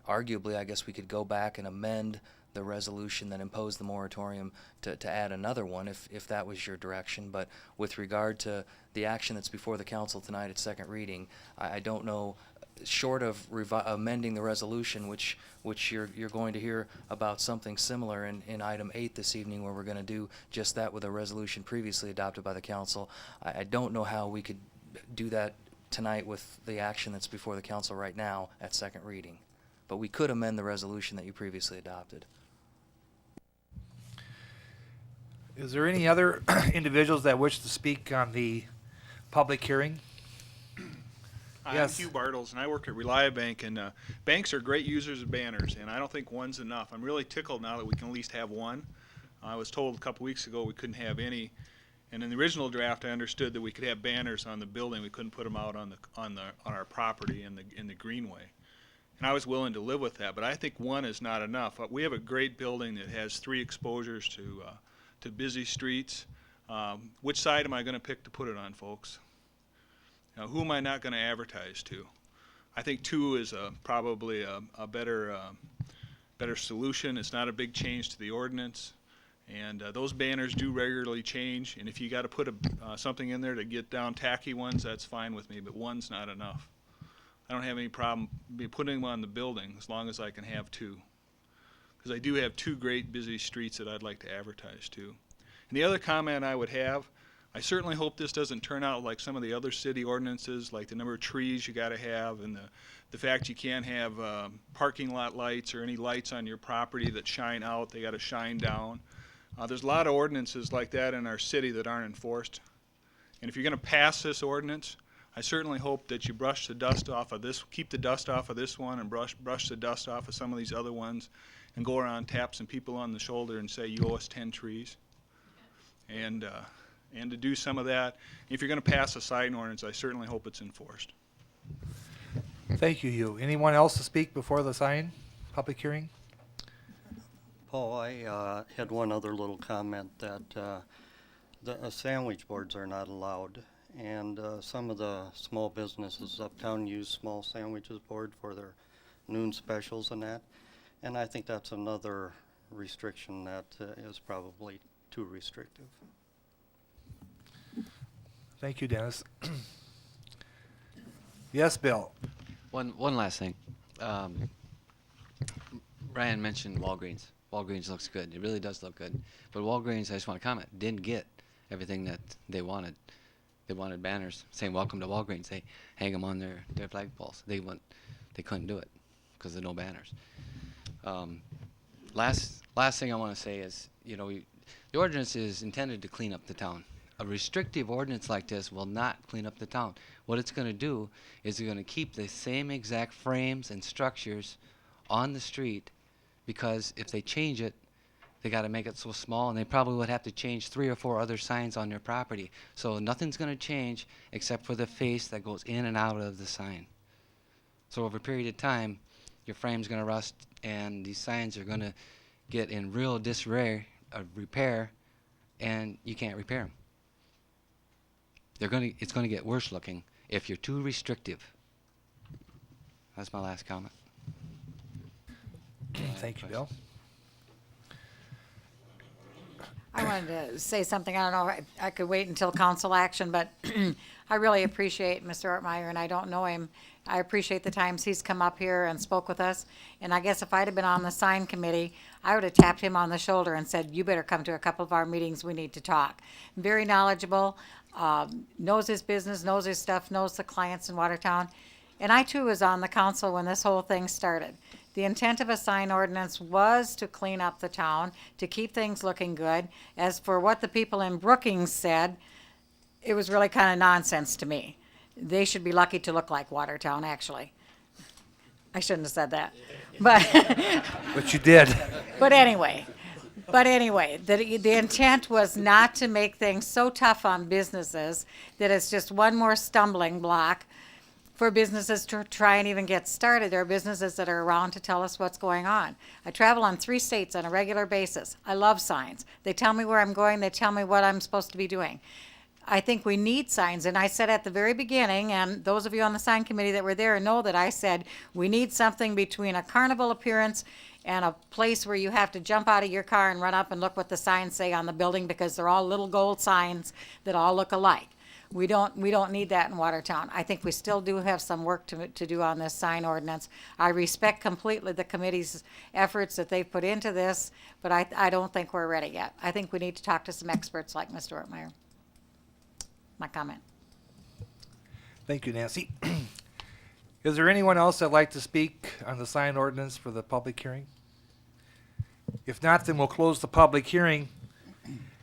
Arguably, I guess we could go back and amend the resolution that imposed the moratorium to add another one if that was your direction. But with regard to the action that's before the council tonight at second reading, I don't know, short of amending the resolution, which you're going to hear about something similar in item 8 this evening, where we're going to do just that with a resolution previously adopted by the council. I don't know how we could do that tonight with the action that's before the council right now at second reading. But we could amend the resolution that you previously adopted. Is there any other individuals that wish to speak on the public hearing? Yes. I'm Hugh Bartles, and I work at Reliabank, and banks are great users of banners, and I don't think one's enough. I'm really tickled now that we can at least have one. I was told a couple weeks ago we couldn't have any, and in the original draft I understood that we could have banners on the building. We couldn't put them out on our property in the greenway. And I was willing to live with that, but I think one is not enough. We have a great building that has 3 exposures to busy streets. Which side am I going to pick to put it on, folks? Now, who am I not going to advertise to? I think 2 is probably a better solution. It's not a big change to the ordinance, and those banners do regularly change. And if you got to put something in there to get down tacky ones, that's fine with me. But 1's not enough. I don't have any problem putting them on the building as long as I can have 2. Because I do have 2 great busy streets that I'd like to advertise to. And the other comment I would have, I certainly hope this doesn't turn out like some of the other city ordinances, like the number of trees you got to have, and the fact you can't have parking lot lights or any lights on your property that shine out. They got to shine down. There's a lot of ordinances like that in our city that aren't enforced. And if you're going to pass this ordinance, I certainly hope that you brush the dust off of this, keep the dust off of this one, and brush the dust off of some of these other ones, and go around and tap some people on the shoulder and say, you owe us 10 trees. And to do some of that. If you're going to pass a sign ordinance, I certainly hope it's enforced. Thank you, Hugh. Anyone else to speak before the sign public hearing? Paul, I had one other little comment that the sandwich boards are not allowed. And some of the small businesses uptown use small sandwiches board for their noon specials and that. And I think that's another restriction that is probably too restrictive. Thank you, Dennis. Yes, Bill? One last thing. Brian mentioned Walgreens. Walgreens looks good. It really does look good. But Walgreens, I just want to comment, didn't get everything that they wanted. They wanted banners saying "Welcome to Walgreens." They hang them on their flagpoles. They couldn't do it because there's no banners. Last thing I want to say is, the ordinance is intended to clean up the town. A restrictive ordinance like this will not clean up the town. What it's going to do is it's going to keep the same exact frames and structures on the street, because if they change it, they got to make it so small, and they probably would have to change 3 or 4 other signs on their property. So nothing's going to change except for the face that goes in and out of the sign. So over a period of time, your frame's going to rust, and these signs are going to get in real disarray, repair, and you can't repair them. It's going to get worse looking if you're too restrictive. That's my last comment. Thank you, Bill. I wanted to say something. I don't know if I could wait until council action, but I really appreciate Mr. Ortmeyer, and I don't know him. I appreciate the times he's come up here and spoke with us. And I guess if I'd have been on the sign committee, I would have tapped him on the shoulder and said, you better come to a couple of our meetings. We need to talk. Very knowledgeable, knows his business, knows his stuff, knows the clients in Watertown. And I too was on the council when this whole thing started. The intent of a sign ordinance was to clean up the town, to keep things looking good. As for what the people in Brookings said, it was really kind of nonsense to me. They should be lucky to look like Watertown, actually. I shouldn't have said that. But But you did. But anyway, the intent was not to make things so tough on businesses that it's just one more stumbling block for businesses to try and even get started. There are businesses that are around to tell us what's going on. I travel on 3 states on a regular basis. I love signs. They tell me where I'm going. They tell me what I'm supposed to be doing. I think we need signs, and I said at the very beginning, and those of you on the sign committee that were there know that I said we need something between a carnival appearance and a place where you have to jump out of your car and run up and look what the signs say on the building, because they're all little gold signs that all look alike. We don't need that in Watertown. I think we still do have some work to do on this sign ordinance. I respect completely the committee's efforts that they've put into this, but I don't think we're ready yet. I think we need to talk to some experts like Mr. Ortmeyer. My comment. Thank you, Nancy. Is there anyone else that'd like to speak on the sign ordinance for the public hearing? If not, then we'll close the public hearing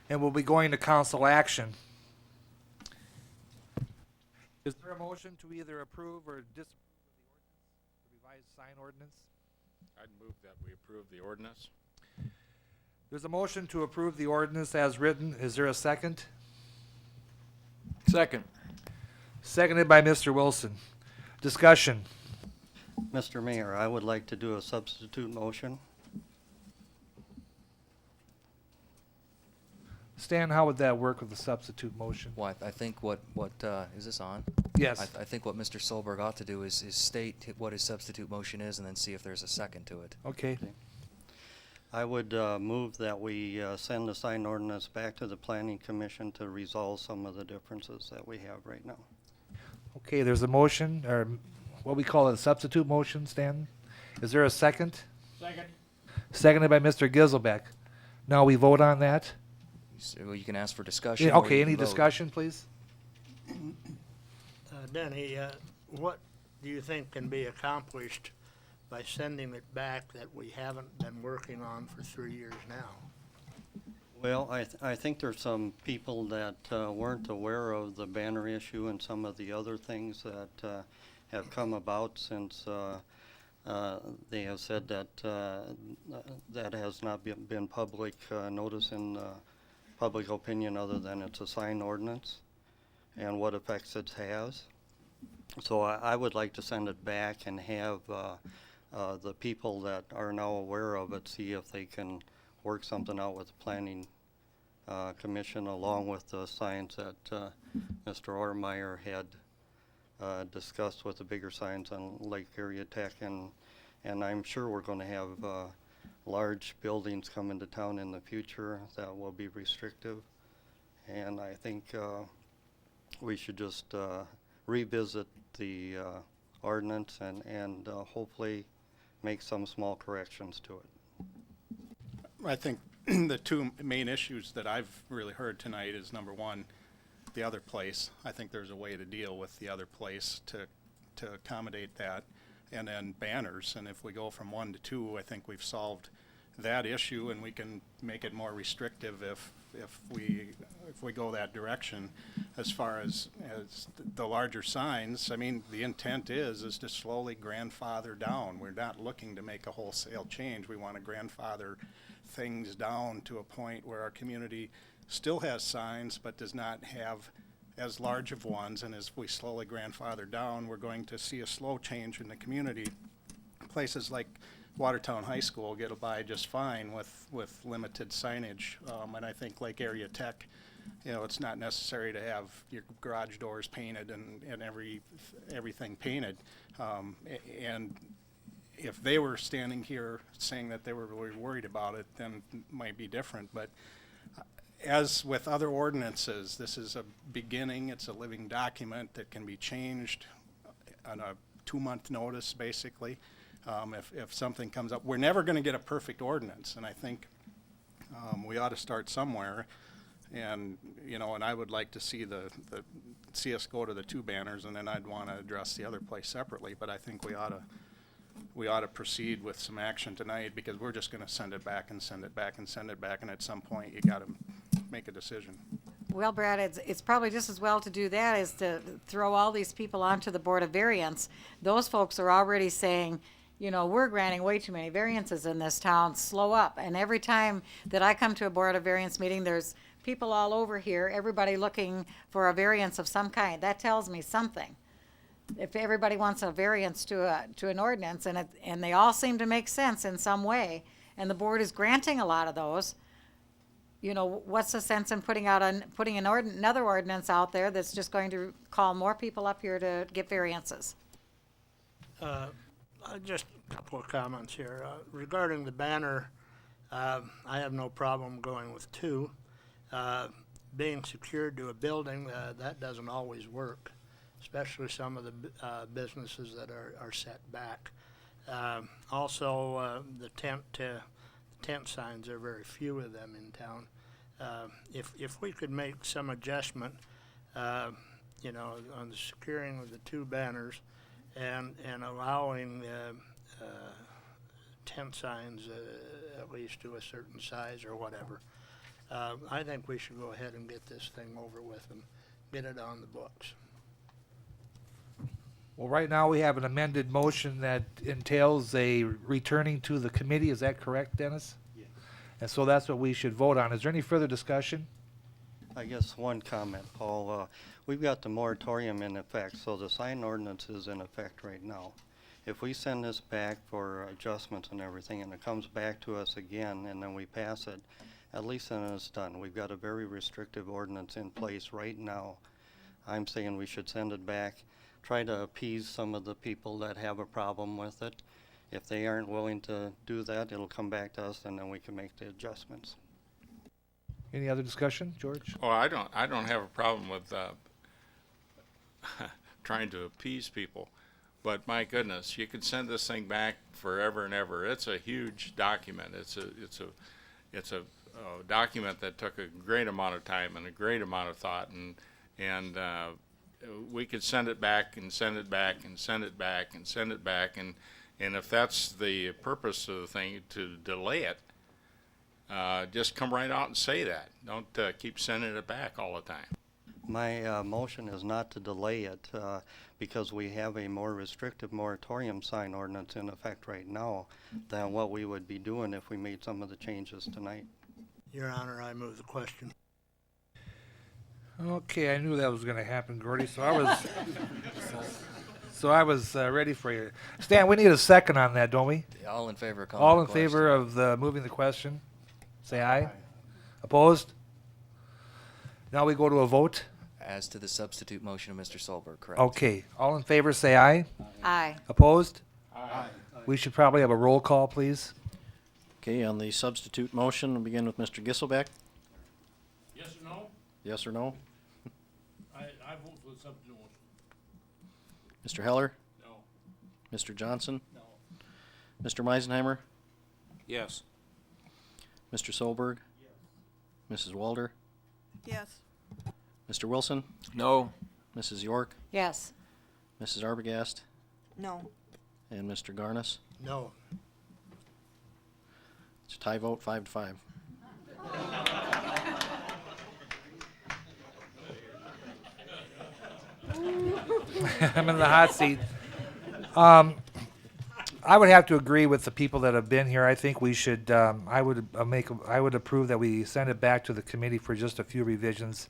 and we'll be going to council action. Is there a motion to either approve or disapprove the revised sign ordinance? I'd move that we approve the ordinance. There's a motion to approve the ordinance as written. Is there a second? Second. Seconded by Mr. Wilson. Discussion. Mr. Mayor, I would like to do a substitute motion. Stan, how would that work with the substitute motion? Well, I think what is this on? Yes. I think what Mr. Solberg ought to do is state what his substitute motion is and then see if there's a second to it. Okay. I would move that we send the sign ordinance back to the planning commission to resolve some of the differences that we have right now. Okay, there's a motion, or what we call a substitute motion, Stan. Is there a second? Second. Seconded by Mr. Giselbeck. Now we vote on that? So you can ask for discussion. Yeah, or okay, you any can vote. discussion, please? Denny, what do you think can be accomplished by sending it back that we haven't been working on for 3 years now? Well, I think there's some people that weren't aware of the banner issue and some of the other things that have come about since they have said that that has not been public notice in public opinion other than it's a sign ordinance and what effects it has. So I would like to send it back and have the people that are now aware of it see if they can work something out with the planning commission along with the signs that Mr. Ortmeyer had discussed with the bigger signs on Lake Erie Tech, and I'm sure we're going to have large buildings come into town in the future that will be restrictive, and I think we should just revisit the ordinance and hopefully make some small corrections to it. I think the two main issues that I've really heard tonight is, number one, the other place. I think there's a way to deal with the other place to accommodate that. And then banners, and if we go from 1 to 2, I think we've solved that issue, and we can make it more restrictive if we go that direction. As far as the larger signs, I mean, the intent is to slowly grandfather down. We're not looking to make a wholesale change. We want to grandfather things down to a point where our community still has signs but does not have as large of ones, and as we slowly grandfather down, we're going to see a slow change in the community. Places like Watertown High School get by just fine with limited signage, and I think Lake Area Tech, you know, it's not necessary to have your garage doors painted and everything painted, and if they were standing here saying that they were really worried about it, then it might be different. But as with other ordinances, this is a beginning. It's a living document that can be changed on a 2-month notice, basically. If something comes up, we're never going to get a perfect ordinance, and I think we ought to start somewhere. And you know, and I would like to see see us go to the 2 banners, and then I'd want to address the other place separately. But I think we ought to proceed with some action tonight, because we're just going to send it back and send it back and send it back, and at some point you got to make a decision. Well, Brad, it's probably just as well to do that as to throw all these people onto the Board of Variance. Those folks are already saying, you know, we're granting way too many variances in this town, slow up. And every time that I come to a Board of Variance meeting, there's people all over here, everybody looking for a variance of some kind. That tells me something. If everybody wants a variance to an ordinance, and they all seem to make sense in some way, and the board is granting a lot of those, you know, what's the sense in putting another ordinance out there that's just going to call more people up here to get variances? Just a couple of comments here. Regarding the banner, I have no problem going with 2. Being secured to a building, that doesn't always work, especially some of the businesses that are set back. Also, the tent signs, there are very few of them in town. If we could make some adjustment, you know, on the securing of the 2 banners and allowing tent signs at least to a certain size or whatever, I think we should go ahead and get this thing over with and get it on the books. Well, right now we have an amended motion that entails a returning to the committee. Is that correct, Dennis? Yes. And so that's what we should vote on. Is there any further discussion? I guess one comment, Paul. We've got the moratorium in effect, so the sign ordinance is in effect right now. If we send this back for adjustments and everything, and it comes back to us again, and then we pass it, at least then it's done. We've got a very restrictive ordinance in place right now. I'm saying we should send it back, try to appease some of the people that have a problem with it. If they aren't willing to do that, it'll come back to us, and then we can make the adjustments. Any other discussion, George? Oh, I don't have a problem with trying to appease people, but my goodness, you could send this thing back forever and ever. It's a huge document. It's a document that took a great amount of time and a great amount of thought, and we could send it back and send it back and send it back and send it back, and if that's the purpose of the thing, to delay it, just come right out and say that. Don't keep sending it back all the time. My motion is not to delay it because we have a more restrictive moratorium sign ordinance in effect right now than what we would be doing if we made some of the changes tonight. Your Honor, I move the question. Okay, I knew that was going to happen, Gordy, so I was ready for you. Stan, we need a second on that, don't we? All in favor of calling All the in question. favor of moving the question? Say aye. Opposed? Now we go to a vote. As to the substitute motion of Mr. Solberg, correct? Okay, all in favor say aye. Aye. Opposed? Aye. We should probably have a roll call, please. Okay, on the substitute motion, we'll begin with Mr. Gisselbeck. Yes or no? Yes or no? I vote for the substitute motion. Mr. Heller? No. Mr. Johnson? No. Mr. Meisenheimer? Yes. Mr. Solberg? Mrs. Walder? Yes. Mr. Wilson? No. Mrs. York? Yes. Mrs. Arbogast? No. And Mr. Garnis? No. It's a tie vote, 5-5. I'm in the hot seat. I would have to agree with the people that have been here. I think we should, I would approve that we send it back to the committee for just a few revisions.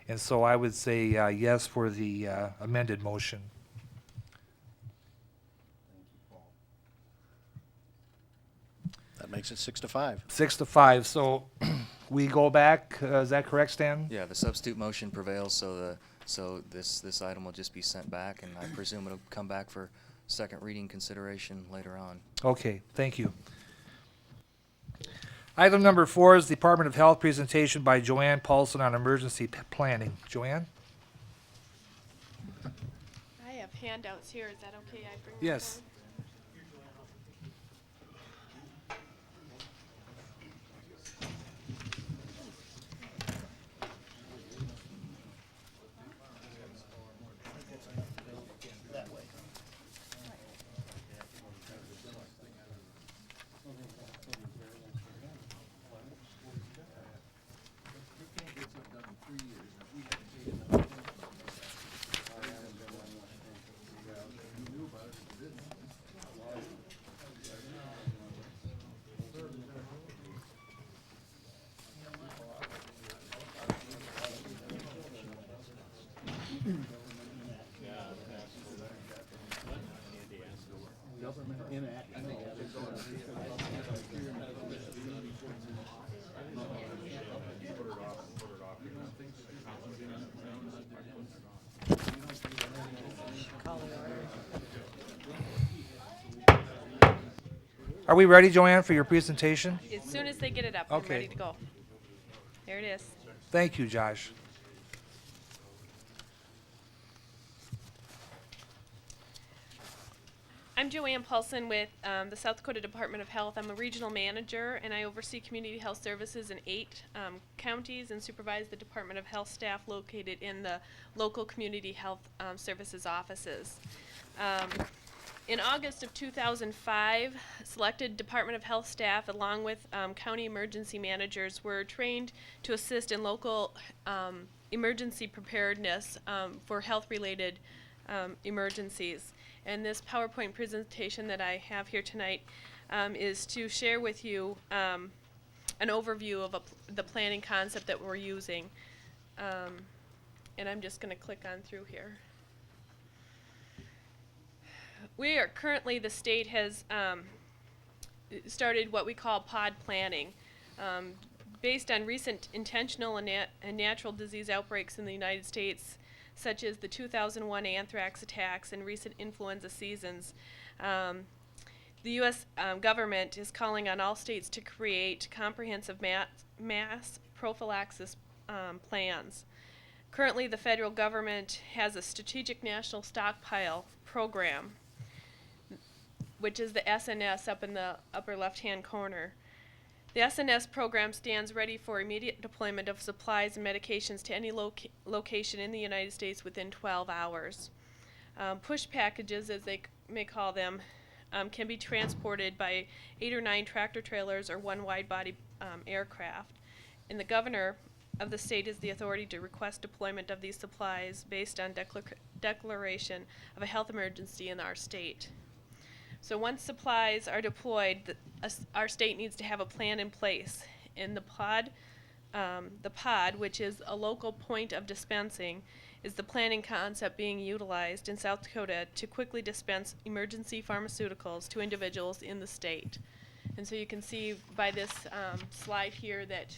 And so I would say yes for the amended motion. That makes it 6-5. 6-5. So we go back. Is that correct, Stan? Yeah, the substitute motion prevails, so this item will just be sent back, and I presume it'll come back for second reading consideration later on. Okay, thank you. Item number 4 is Department of Health presentation by Joanne Paulson on emergency planning. Joanne? I have handouts here. Is that okay? I bring them Yes. forward? Are we ready, Joanne, for your presentation? As soon as they get it up, I'm Okay. ready to go. There it is. Thank you, Josh. I'm Joanne Paulson with the South Dakota Department of Health. I'm a regional manager, and I oversee community health services in 8 counties and supervise the Department of Health staff located in the local community health services offices. In August of 2005, selected Department of Health staff, along with county emergency managers, were trained to assist in local emergency preparedness for health-related emergencies. And this PowerPoint presentation that I have here tonight is to share with you an overview of the planning concept that we're using. And I'm just going to click on through here. We are currently, the state has started what we call pod planning. Based on recent intentional and natural disease outbreaks in the United States, such as the 2001 anthrax attacks and recent influenza seasons, the U.S. Government is calling on all states to create comprehensive mass prophylaxis plans. Currently, the federal government has a Strategic National Stockpile Program, which is the SNS up in the upper left-hand corner. The SNS program stands ready for immediate deployment of supplies and medications to any location in the United States within 12 hours. Push packages, as they may call them, can be transported by 8 or 9 tractor trailers or 1 wide-body aircraft. And the governor of the state has the authority to request deployment of these supplies based on declaration of a health emergency in our state. So once supplies are deployed, our state needs to have a plan in place. And the pod, which is a local point of dispensing, is the planning concept being utilized in South Dakota to quickly dispense emergency pharmaceuticals to individuals in the state. And so you can see by this slide here that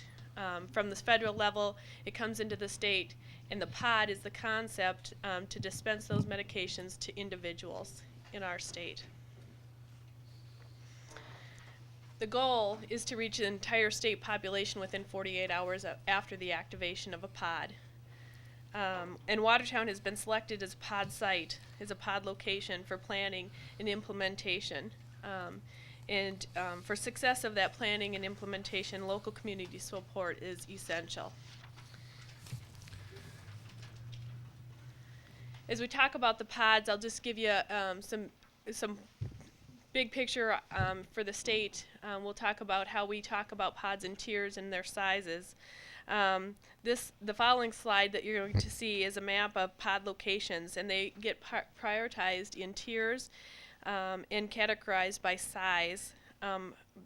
from the federal level, it comes into the state, and the pod is the concept to dispense those medications to individuals in our state. The goal is to reach the entire state population within 48 hours after the activation of a pod. And Watertown has been selected as a pod site, as a pod location for planning and implementation. For success of that planning and implementation, local community support is essential. As we talk about the pods, I'll just give you some big picture for the state. We'll talk about how we talk about pods in tiers and their sizes. The following slide that you're going to see is a map of pod locations, and they get prioritized in tiers and categorized by size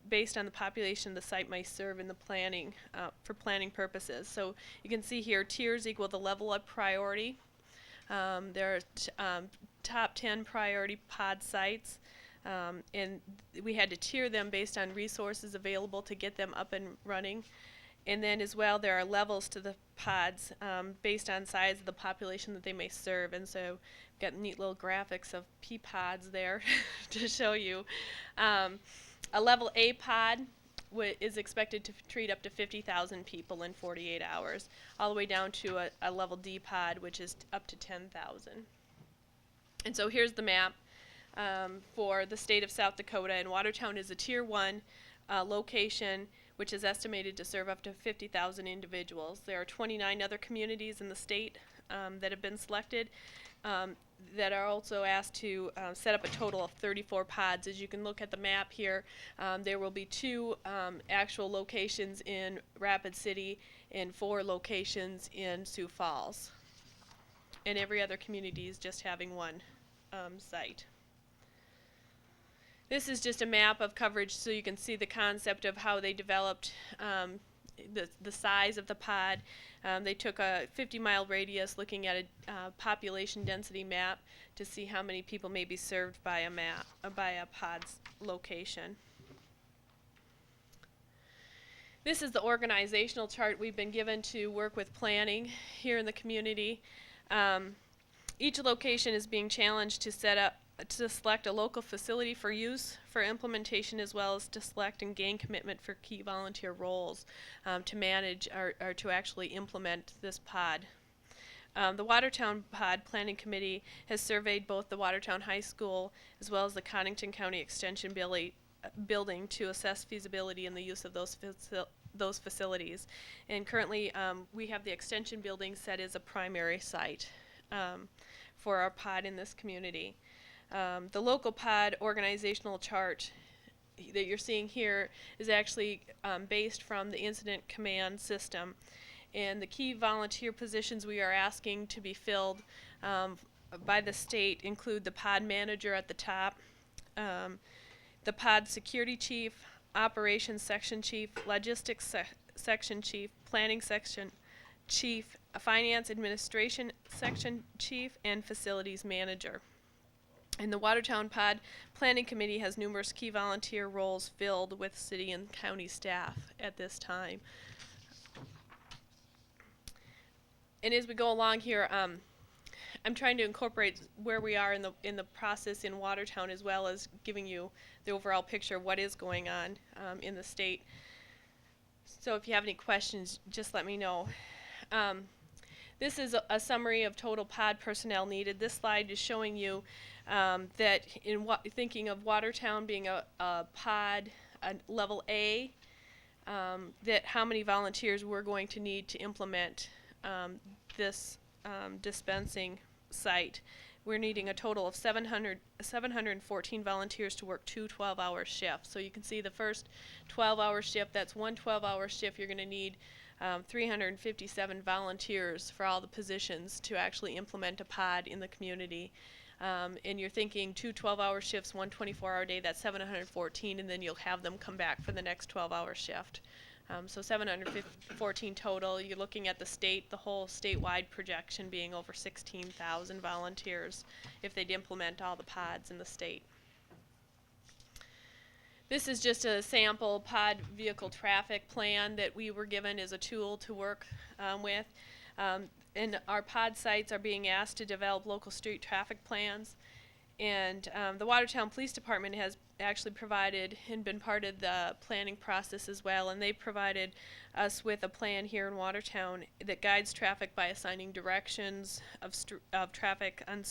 based on the population the site might serve in the planning for planning purposes. So you can see here tiers equal the level of priority. There are top 10 priority pod sites, and we had to tier them based on resources available to get them up and running. And then as well, there are levels to the pods based on size of the population that they may serve. And so we've got neat little graphics of P-pods there to show you. A level A pod is expected to treat up to 50,000 people in 48 hours, all the way down to a level D pod, which is up to 10,000. And so here's the map for the state of South Dakota, and Watertown is a Tier 1 location, which is estimated to serve up to 50,000 individuals. There are 29 other communities in the state that have been selected that are also asked to set up a total of 34 pods. As you can look at the map here, there will be 2 actual locations in Rapid City and 4 locations in Sioux Falls. And every other community is just having 1 site. This is just a map of coverage so you can see the concept of how they developed the size of the pod. They took a 50-mile radius looking at a population density map to see how many people may be served by a pod's location. This is the organizational chart we've been given to work with planning here in the community. Each location is being challenged to select a local facility for use for implementation, as well as to select and gain commitment for key volunteer roles to manage or to actually implement this pod. The Watertown Pod Planning Committee has surveyed both the Watertown High School as well as the Connington County Extension building to assess feasibility in the use of those facilities. And currently we have the Extension building set as a primary site for our pod in this community. The local pod organizational chart that you're seeing here is actually based from the incident command system. And the key volunteer positions we are asking to be filled by the state include the pod manager at the top, the pod security chief, operations section chief, logistics section chief, planning section chief, finance administration section chief, and facilities manager. And the Watertown Pod Planning Committee has numerous key volunteer roles filled with city and county staff at this time. And as we go along here, I'm trying to incorporate where we are in the process in Watertown, as well as giving you the overall picture of what is going on in the state. So if you have any questions, just let me know. This is a summary of total pod personnel needed. This slide is showing you that in thinking of Watertown being a pod, a level A, that how many volunteers we're going to need to implement this dispensing site. We're needing a total of 714 volunteers to work 2 12-hour shifts. So you can see the first 12-hour shift, that's 1 12-hour shift, you're going to need 357 volunteers for all the positions to actually implement a pod in the community. And you're thinking 2 12-hour shifts, 1 24-hour day, that's 714, and then you'll have them come back for the next 12-hour shift. So 714 total. You're looking at the whole statewide projection being over 16,000 volunteers if they'd implement all the pods in the state. This is just a sample pod vehicle traffic plan that we were given as a tool to work with. And our pod sites are being asked to develop local street traffic plans. The Watertown Police Department has actually provided and been part of the planning process as well, and they provided us with a plan here in Watertown that guides traffic by assigning directions of traffic on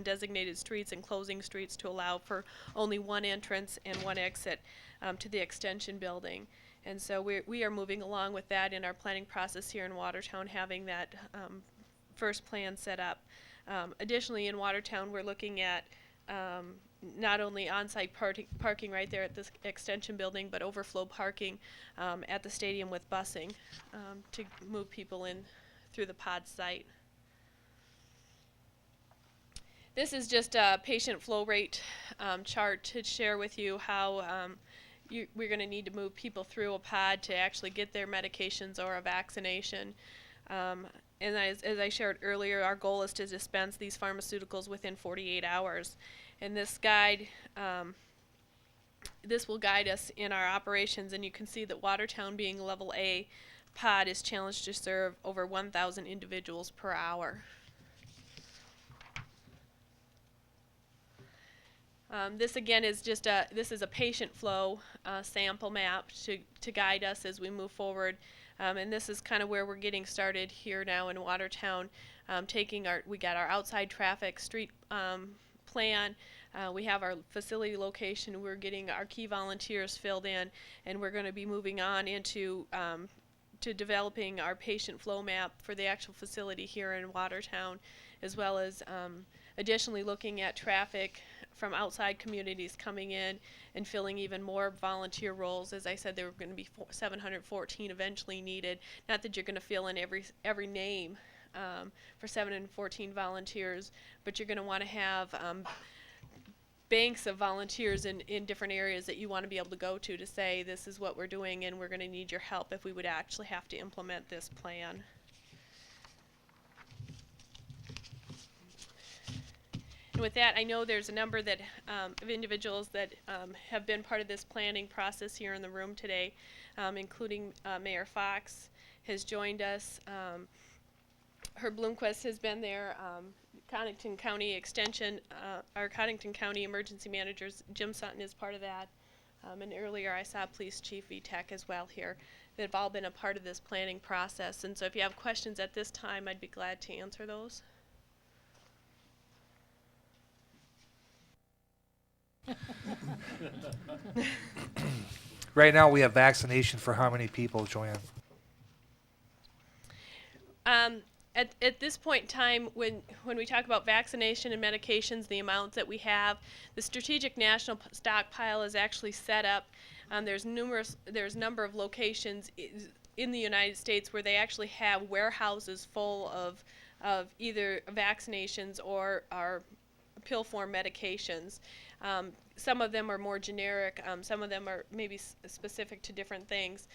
designated streets and closing streets to allow for only one entrance and one exit to the extension building. And so we are moving along with that in our planning process here in Watertown, having that first plan set up. Additionally, in Watertown, we're looking at not only on-site parking right there at this extension building, but overflow parking at the stadium with busing to move people in through the pod site. This is just a patient flow rate chart to share with you how we're going to need to move people through a pod to actually get their medications or a vaccination. And as I shared earlier, our goal is to dispense these pharmaceuticals within 48 hours. And this guide, this will guide us in our operations, and you can see that Watertown, being level A pod, is challenged to serve over 1,000 individuals per hour. This again is just this is a patient flow sample map to guide us as we move forward. And this is kind of where we're getting started here now in Watertown, we got our outside traffic street plan, we have our facility location, we're getting our key volunteers filled in, and we're going to be moving on into to developing our patient flow map for the actual facility here in Watertown, as well as additionally looking at traffic from outside communities coming in and filling even more volunteer roles. As I said, there were going to be 714 eventually needed. Not that you're going to fill in every name for 714 volunteers, but you're going to want to have banks of volunteers in different areas that you want to be able to go to say, this is what we're doing and we're going to need your help if we would actually have to implement this plan. And with that, I know there's a number that of individuals that have been part of this planning process here in the room today, including Mayor Fox has joined us. Herb Bloomquist has been there. Connington County Extension, our Connington County Emergency Managers, Jim Sutton is part of that. And earlier I saw Police Chief VTech as well here. They've all been a part of this planning process. And so if you have questions at this time, I'd be glad to answer those. Right now, we have vaccination for how many people, Joanne? At this point in time, when we talk about vaccination and medications, the amounts that we have, the Strategic National Stockpile is actually set up. There's a number of locations in the United States where they actually have warehouses full of either vaccinations or our pill form medications. Some of them are more generic. Some of them are maybe specific to different things.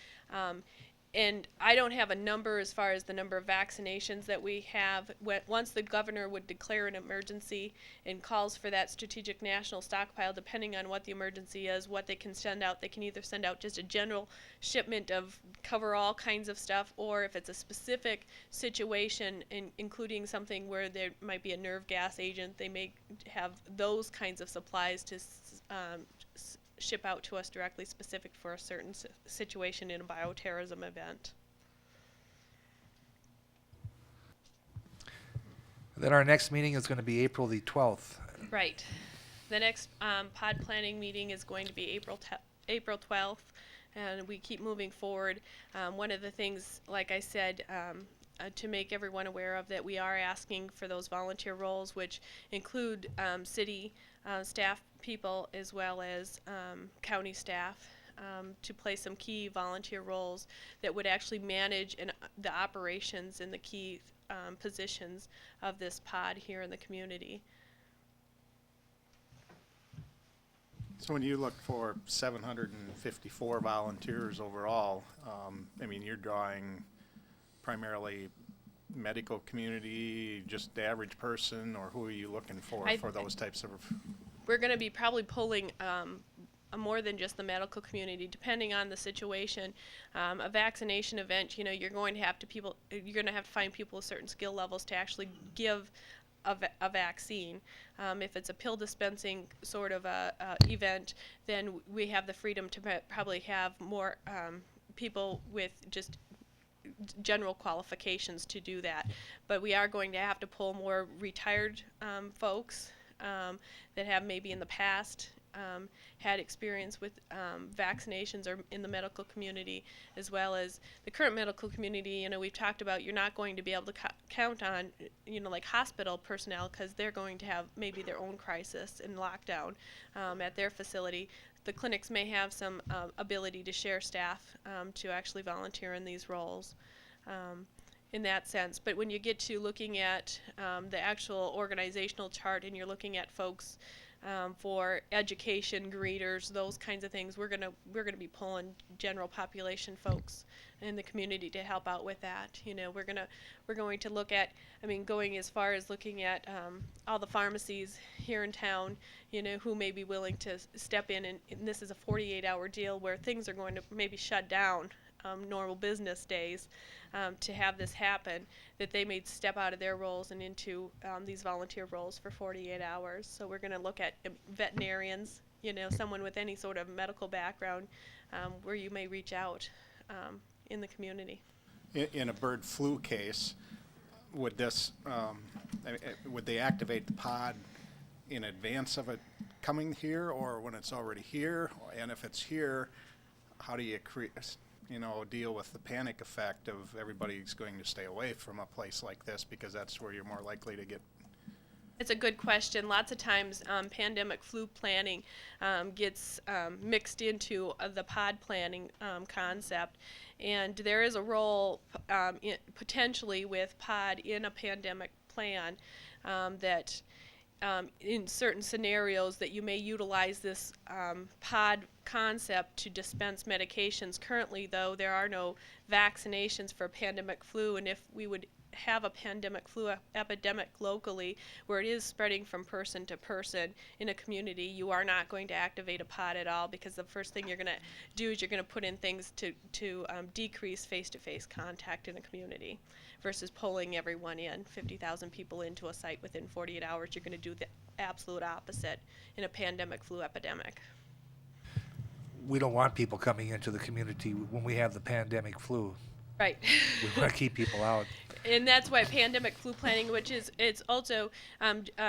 And I don't have a number as far as the number of vaccinations that we have. Once the governor would declare an emergency and calls for that strategic national stockpile, depending on what the emergency is, what they can send out, they can either send out just a general shipment of cover all kinds of stuff, or if it's a specific situation, including something where there might be a nerve gas agent, they may have those kinds of supplies to ship out to us directly, specific for a certain situation in a bioterrorism event. Then our next meeting is going to be April the 12th. Right. The next pod planning meeting is going to be April 12th, and we keep moving forward. One of the things, like I said, to make everyone aware of, that we are asking for those volunteer roles, which include city staff people as well as county staff, to play some key volunteer roles that would actually manage the operations and the key positions of this pod here in the community. So when you look for 754 volunteers overall, I mean, you're drawing primarily medical community, just the average person, or who are you looking for those types of? We're going to be probably pulling more than just the medical community, depending on the situation. A vaccination event, you're going to have to find people with certain skill levels to actually give a vaccine. If it's a pill dispensing sort of a event, then we have the freedom to probably have more people with just general qualifications to do that. But we are going to have to pull more retired folks that have maybe in the past had experience with vaccinations or in the medical community, as well as the current medical community. You know, we've talked about you're not going to be able to count on, you know, like hospital personnel, because they're going to have maybe their own crisis and lockdown at their facility. The clinics may have some ability to share staff to actually volunteer in these roles. In that sense. But when you get to looking at the actual organizational chart and you're looking at folks for education, greeters, those kinds of things, we're gonna be pulling general population folks in the community to help out with that. You know, we're going to look at, I mean, going as far as looking at all the pharmacies here in town, you know, who may be willing to step in, and this is a 48-hour deal where things are going to maybe shut down normal business days to have this happen, that they may step out of their roles and into these volunteer roles for 48 hours. So we're going to look at veterinarians, you know, someone with any sort of medical background where you may reach out in the community. In a bird flu case, would this, would they activate the pod in advance of it coming here, or when it's already here? And if it's here, how do you deal with the panic effect of everybody's going to stay away from a place like this because that's where you're more likely to get? It's a good question. Lots of times pandemic flu planning gets mixed into the pod planning concept, and there is a role potentially with pod in a pandemic plan that in certain scenarios that you may utilize this pod concept to dispense medications. Currently, though, there are no vaccinations for pandemic flu, and if we would have a pandemic flu epidemic locally where it is spreading from person to person in a community, you are not going to activate a pod at all, because the first thing you're going to do is you're going to put in things to decrease face-to-face contact in a community versus pulling everyone in, 50,000 people into a site within 48 hours. You're going to do the absolute opposite in a pandemic flu epidemic. We don't want people coming into the community when we have the pandemic flu. Right. We want to keep people out. And that's why pandemic flu planning, which is, it's also,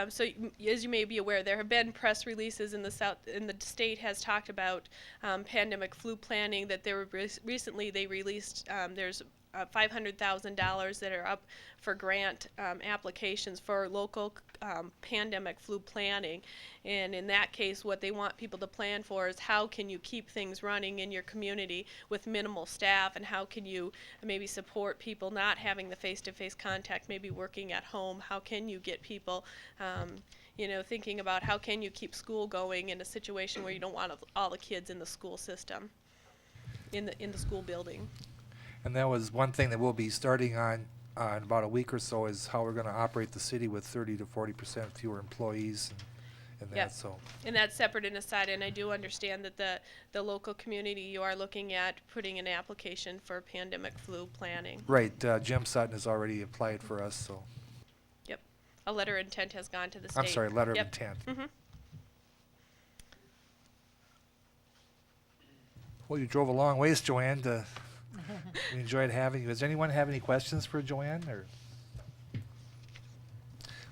so as you may be aware, there have been press releases in the state has talked about pandemic flu planning, that there were recently they released, there's $500,000 that are up for grant applications for local pandemic flu planning. And in that case, what they want people to plan for is how can you keep things running in your community with minimal staff, and how can you maybe support people not having the face-to-face contact, maybe working at home. How can you get people thinking about how can you keep school going in a situation where you don't want all the kids in the school system, in the school building. And that was one thing that we'll be starting on in about a week or so, is how we're going to operate the city with 30 to 40% fewer employees and Yep. that. So And that's separate and aside, and I do understand that the local community, you are looking at putting an application for pandemic flu planning. right, Jim Sutton has already applied for us. So Yep. A letter of intent has gone to the state. I'm sorry, letter Yep. of intent. Mm-hmm. Well, you drove a long ways, Joanne. We enjoyed having you. Does anyone have any questions for Joanne? Or?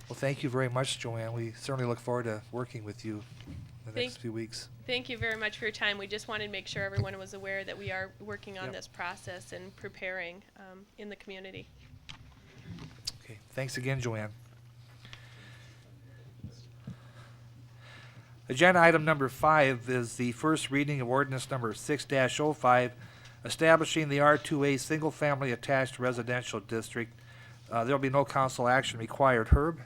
Well, thank you very much, Joanne. We certainly look forward to working with you in the next few weeks. Thank you very much for your time. We just wanted to make sure everyone was aware that we are working on Yep. this process and preparing in the community. Okay, thanks again, Joanne. Agenda item number 5 is the first reading of ordinance number 6-05, establishing the R2A single-family attached residential district. There'll be no council action required. Herb?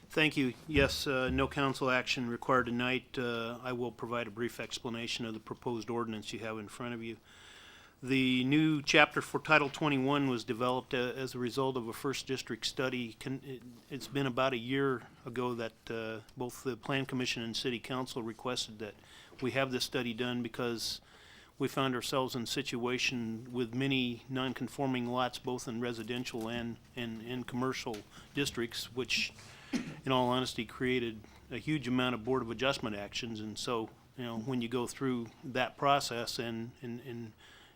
Thank you. Yes, no council action required tonight. I will provide a brief explanation of the proposed ordinance you have in front of you. The new chapter for Title 21 was developed as a result of a first district study. It's been about a year ago that both the Plan Commission and City Council requested that we have this study done, because we found ourselves in a situation with many non-conforming lots, both in residential and in commercial districts, which, in all honesty, created a huge amount of Board of Adjustment actions. And so, when you go through that process and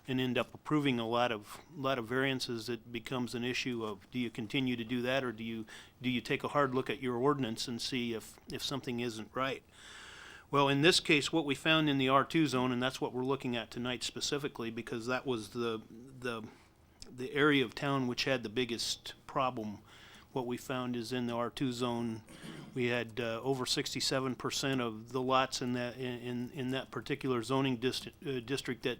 end up approving a lot of variances, it becomes an issue of, do you continue to do that, or do you take a hard look at your ordinance and see if something isn't right? Well, in this case, what we found in the R2 zone, and that's what we're looking at tonight specifically, because that was the area of town which had the biggest problem. What we found is in the R2 zone, we had over 67% of the lots in that particular zoning district that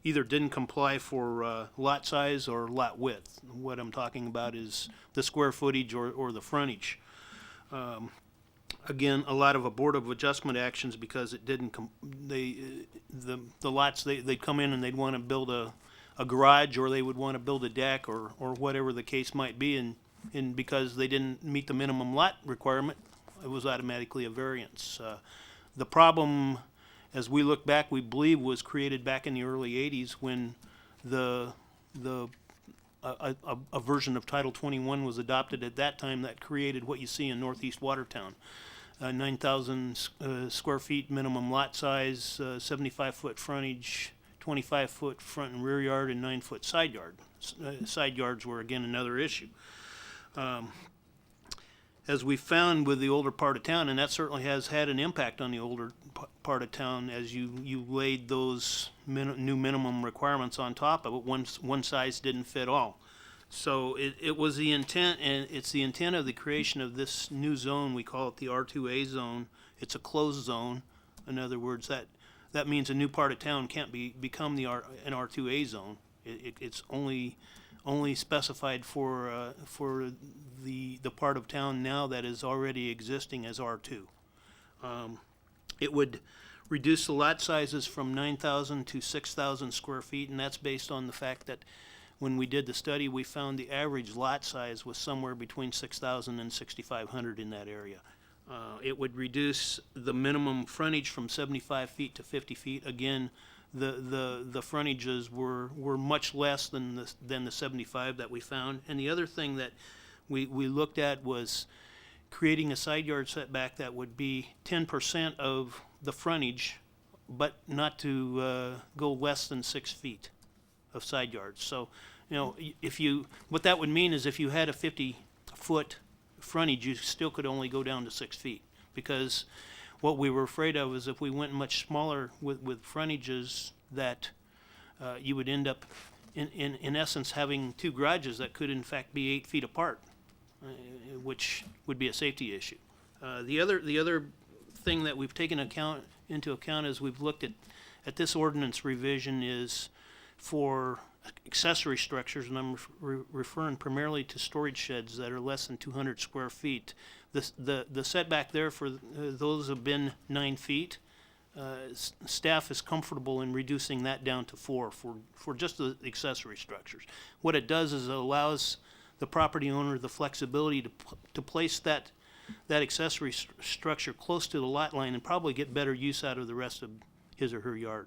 either didn't comply for lot size or lot width. What I'm talking about is the square footage or the frontage. Again, a lot of a Board of Adjustment actions because it didn't. The lots they'd come in and they'd want to build a garage, or they would want to build a deck, or whatever the case might be, and because they didn't meet the minimum lot requirement, it was automatically a variance. The problem, as we look back, we believe was created back in the early '80s when a version of Title 21 was adopted at that time that created what you see in Northeast Watertown. 9,000 square feet minimum lot size, 75-foot frontage, 25-foot front and rear yard, and 9-foot side yard. Side yards were, again, another issue. As we found with the older part of town, and that certainly has had an impact on the older part of town, as you laid those new minimum requirements on top of it, one size didn't fit all. So it was the intent, and it's the intent of the creation of this new zone. We call it the R2A zone. It's a closed zone. In other words, that means a new part of town can't become an R2A zone. It's only specified for the part of town now that is already existing as R2. It would reduce the lot sizes from 9,000 to 6,000 square feet, and that's based on the fact that when we did the study, we found the average lot size was somewhere between 6,000 and 6,500 in that area. It would reduce the minimum frontage from 75 feet to 50 feet. Again, the frontages were much less than the 75 that we found. And the other thing that we looked at was creating a side yard setback that would be 10% of the frontage, but not to go less than 6 feet of side yards. So, what that would mean is if you had a 50-foot frontage, you still could only go down to 6 feet, because what we were afraid of is if we went much smaller with frontages, that you would end up in essence having two garages that could in fact be 8 feet apart, which would be a safety issue. The other thing that we've taken into account as we've looked at this ordinance revision is for accessory structures, and I'm referring primarily to storage sheds that are less than 200 square feet. The setback there for those have been 9 feet. Staff is comfortable in reducing that down to 4 for just the accessory structures. What it does is it allows the property owner the flexibility to place that accessory structure close to the lot line and probably get better use out of the rest of his or her yard.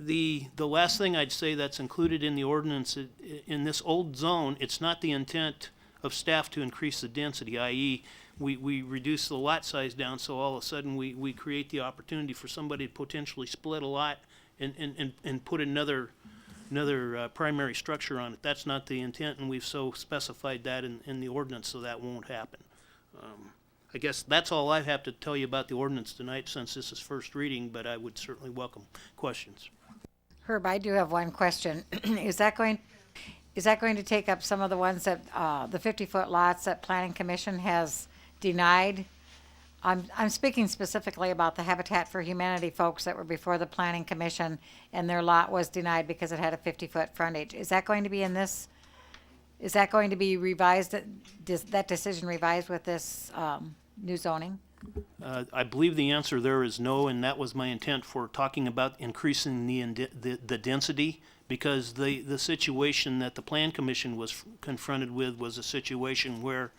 The last thing I'd say that's included in the ordinance, in this old zone, it's not the intent of staff to increase the density, i.e. we reduce the lot size down, so all of a sudden we create the opportunity for somebody to potentially split a lot and put another primary structure on it. That's not the intent, and we've so specified that in the ordinance, so that won't happen. I guess that's all I have to tell you about the ordinance tonight, since this is first reading, but I would certainly welcome questions. Herb, I do have one question. Is that going to take up some of the ones that, the 50-foot lots that Planning Commission has denied? I'm speaking specifically about the Habitat for Humanity folks that were before the Planning Commission, and their lot was denied because it had a 50-foot frontage. Is that going to be in this? Is that going to be revised, that decision revised with this new zoning? I believe the answer there is no, and that was my intent for talking about increasing the density, because the situation that the Plan Commission was confronted with was a situation where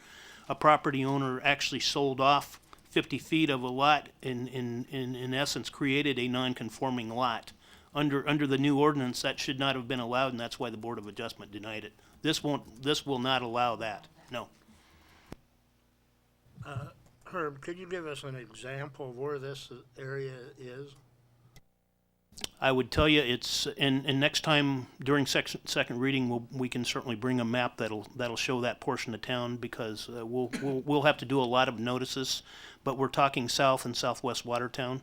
a property owner actually sold off 50 feet of a lot in essence created a non-conforming lot. Under the new ordinance, that should not have been allowed, and that's why the Board of Adjustment denied it. This will not allow that, no. Herb, could you give us an example of where this area is? I would tell you it's, and next time during second reading, we can certainly bring a map that'll show that portion of town, because we'll have to do a lot of notices, but we're talking south and southwest Watertown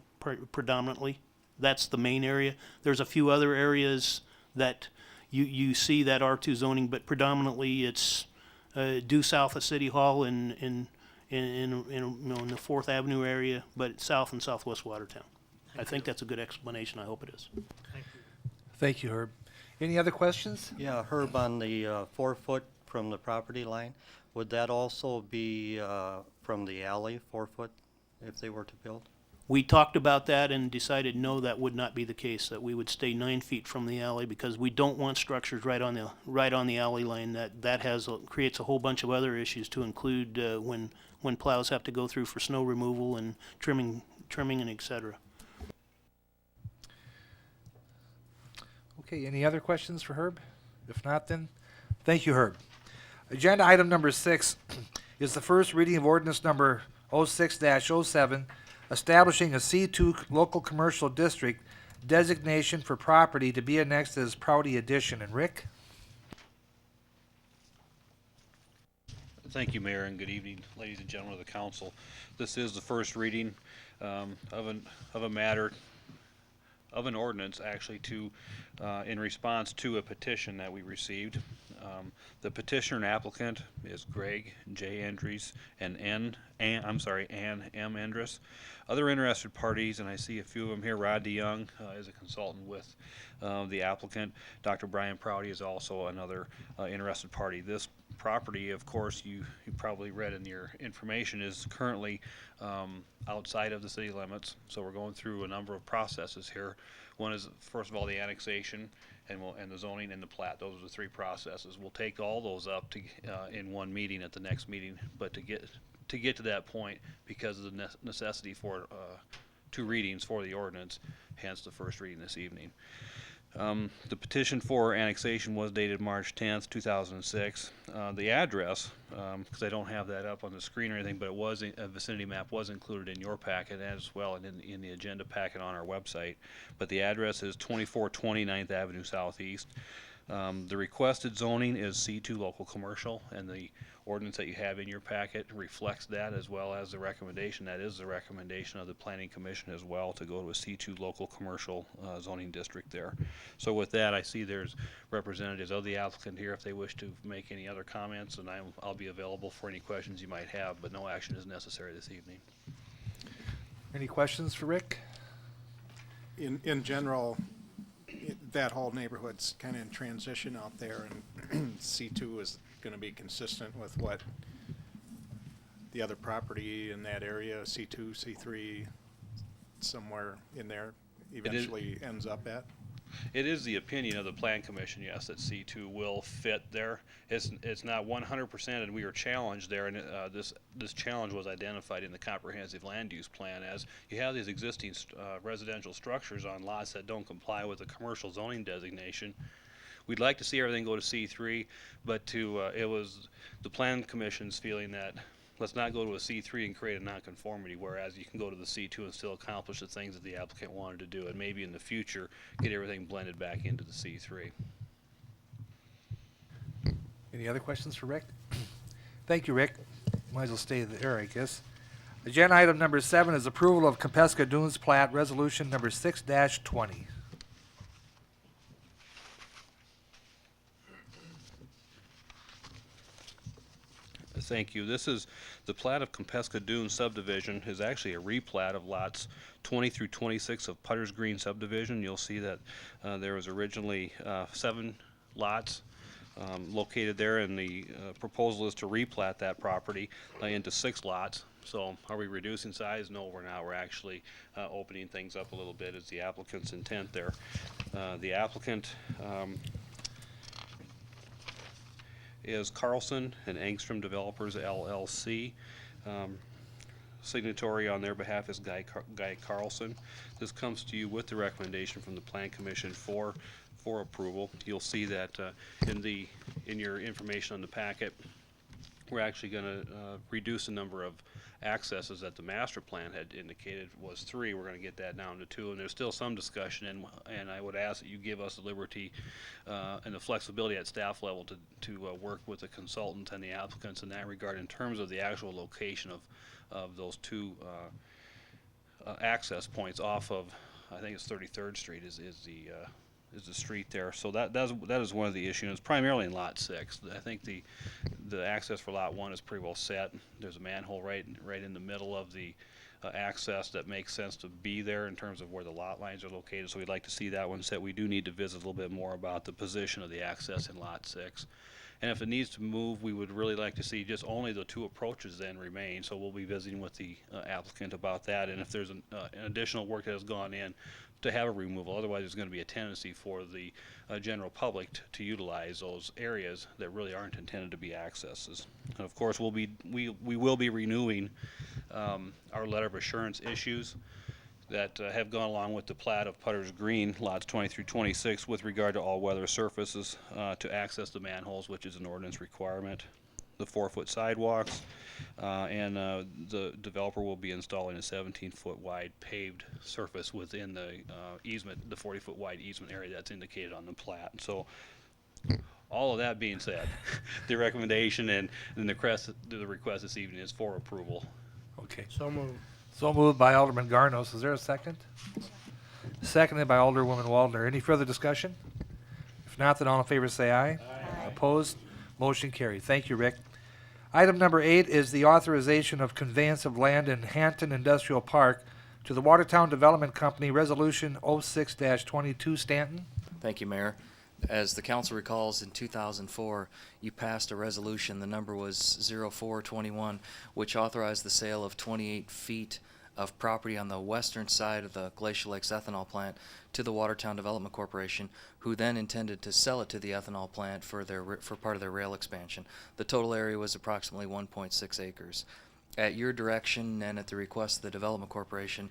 predominantly. That's the main area. There's a few other areas that you see that R2 zoning, but predominantly it's due south of City Hall in the 4th Avenue area, but south and southwest Watertown. I think that's a good explanation. I hope it is. Thank you. Thank you, Herb. Any other questions? Yeah, Herb, on the 4 foot from the property line, would that also be from the alley, 4 foot, if they were to build? We talked about that and decided no, that would not be the case, that we would stay 9 feet from the alley, because we don't want structures right on the alley line. That creates a whole bunch of other issues, to include when plows have to go through for snow removal and trimming and et cetera. Okay, any other questions for Herb? If not, then, thank you, Herb. Agenda item number 6 is the first reading of ordinance number 06-07, establishing a C2 local commercial district designation for property to be annexed as Prouty Addition. And Rick? Thank you, Mayor, and good evening, ladies and gentlemen of the council. This is the first reading of a matter, of an ordinance, actually, in response to a petition that we received. The petitioner and applicant is Greg J. Endries and Ann M. Endris. Other interested parties, and I see a few of them here. Rod DeYoung is a consultant with the applicant. Dr. Brian Prouty is also another interested party. This property, of course, you probably read in your information, is currently outside of the city limits. So we're going through a number of processes here. One is, first of all, the annexation and the zoning and the plat. Those are the 3 processes. We'll take all those up in one meeting at the next meeting. But to get to that point, because of the necessity for 2 readings for the ordinance, hence the first reading this evening. The petition for annexation was dated March 10th, 2006. The address, because I don't have that up on the screen or anything, but it was a vicinity map was included in your packet as well, and in the agenda packet on our website. But the address is 2420 9th Avenue Southeast. The requested zoning is C2 local commercial, and the ordinance that you have in your packet reflects that, as well as the recommendation. That is the recommendation of the Planning Commission as well, to go to a C2 local commercial zoning district there. So with that, I see there's representatives of the applicant here if they wish to make any other comments, and I'll be available for any questions you might have, but no action is necessary this evening. Any questions for Rick? In general, that whole neighborhood's kind of in transition out there, and C2 is going to be consistent with what the other property in that area, C2, C3, somewhere in there, eventually ends up at? It is the opinion of the Plan Commission, yes, that C2 will fit there. It's not 100%, and we are challenged there, and this challenge was identified in the comprehensive land use plan, as you have these existing residential structures on lots that don't comply with the commercial zoning designation. We'd like to see everything go to C3, but it was the Plan Commission's feeling that let's not go to a C3 and create a nonconformity, whereas you can go to the C2 and still accomplish the things that the applicant wanted to do, and maybe in the future get everything blended back into the C3. Any other questions for Rick? Thank you, Rick. Might as well stay there, I guess. Agenda item number 7 is approval of Compesca Dunes Plat Resolution number 6-20. Thank you. This is the plat of Compesca Dunes subdivision. Is actually a replat of lots 20 through 26 of Putter's Green subdivision. You'll see that there was originally 7 lots located there, and the proposal is to replat that property into 6 lots. So are we reducing size? No, we're not. We're actually opening things up a little bit, is the applicant's intent there. The applicant is Carlson and Engstrom Developers LLC. signatory on their behalf is Guy Carlson. This comes to you with the recommendation from the Plan Commission for approval. You'll see that in your information on the packet, we're actually going to reduce the number of accesses that the master plan had indicated was 3. We're going to get that down to 2, and there's still some discussion, and I would ask that you give us the liberty and the flexibility at staff level to work with the consultant and the applicants in that regard in terms of the actual location of those 2 access points off of, I think it's 33rd Street is the street there. So that is one of the issues. It's primarily in Lot 6. I think the access for Lot 1 is pretty well set. There's a manhole right in the middle of the access that makes sense to be there in terms of where the lot lines are located. So we'd like to see that one set. We do need to visit a little bit more about the position of the access in Lot 6. And if it needs to move, we would really like to see just only the 2 approaches then remain. So we'll be visiting with the applicant about that. And if there's an additional work that has gone in, to have a removal. Otherwise, there's going to be a tendency for the general public to utilize those areas that really aren't intended to be accesses. And of course, we will be renewing our letter of assurance issues that have gone along with the plat of Putter's Green, lots 20 through 26, with regard to all weather surfaces to access the manholes, which is an ordinance requirement, the 4-foot sidewalks, and the developer will be installing a 17-foot wide paved surface within the easement, the 40-foot wide easement area that's indicated on the plat. So all of that being said, the recommendation and the request this evening is for approval. Okay. So moved. So moved by Alderman Garnos. Is there a second? Seconded by Alderwoman Waldner. Any further discussion? If not, then all in favor say aye. Aye. Opposed? Motion carried. Thank you, Rick. Item number 8 is the authorization of conveyance of land in Hampton Industrial Park to the Watertown Development Company, Resolution 06-22. Stanton? Thank you, Mayor. As the council recalls, in 2004, you passed a resolution, the number was 0421, which authorized the sale of 28 feet of property on the western side of the Glacial Lakes ethanol plant to the Watertown Development Corporation, who then intended to sell it to the ethanol plant for part of their rail expansion. The total area was approximately 1.6 acres. At your direction and at the request of the Development Corporation,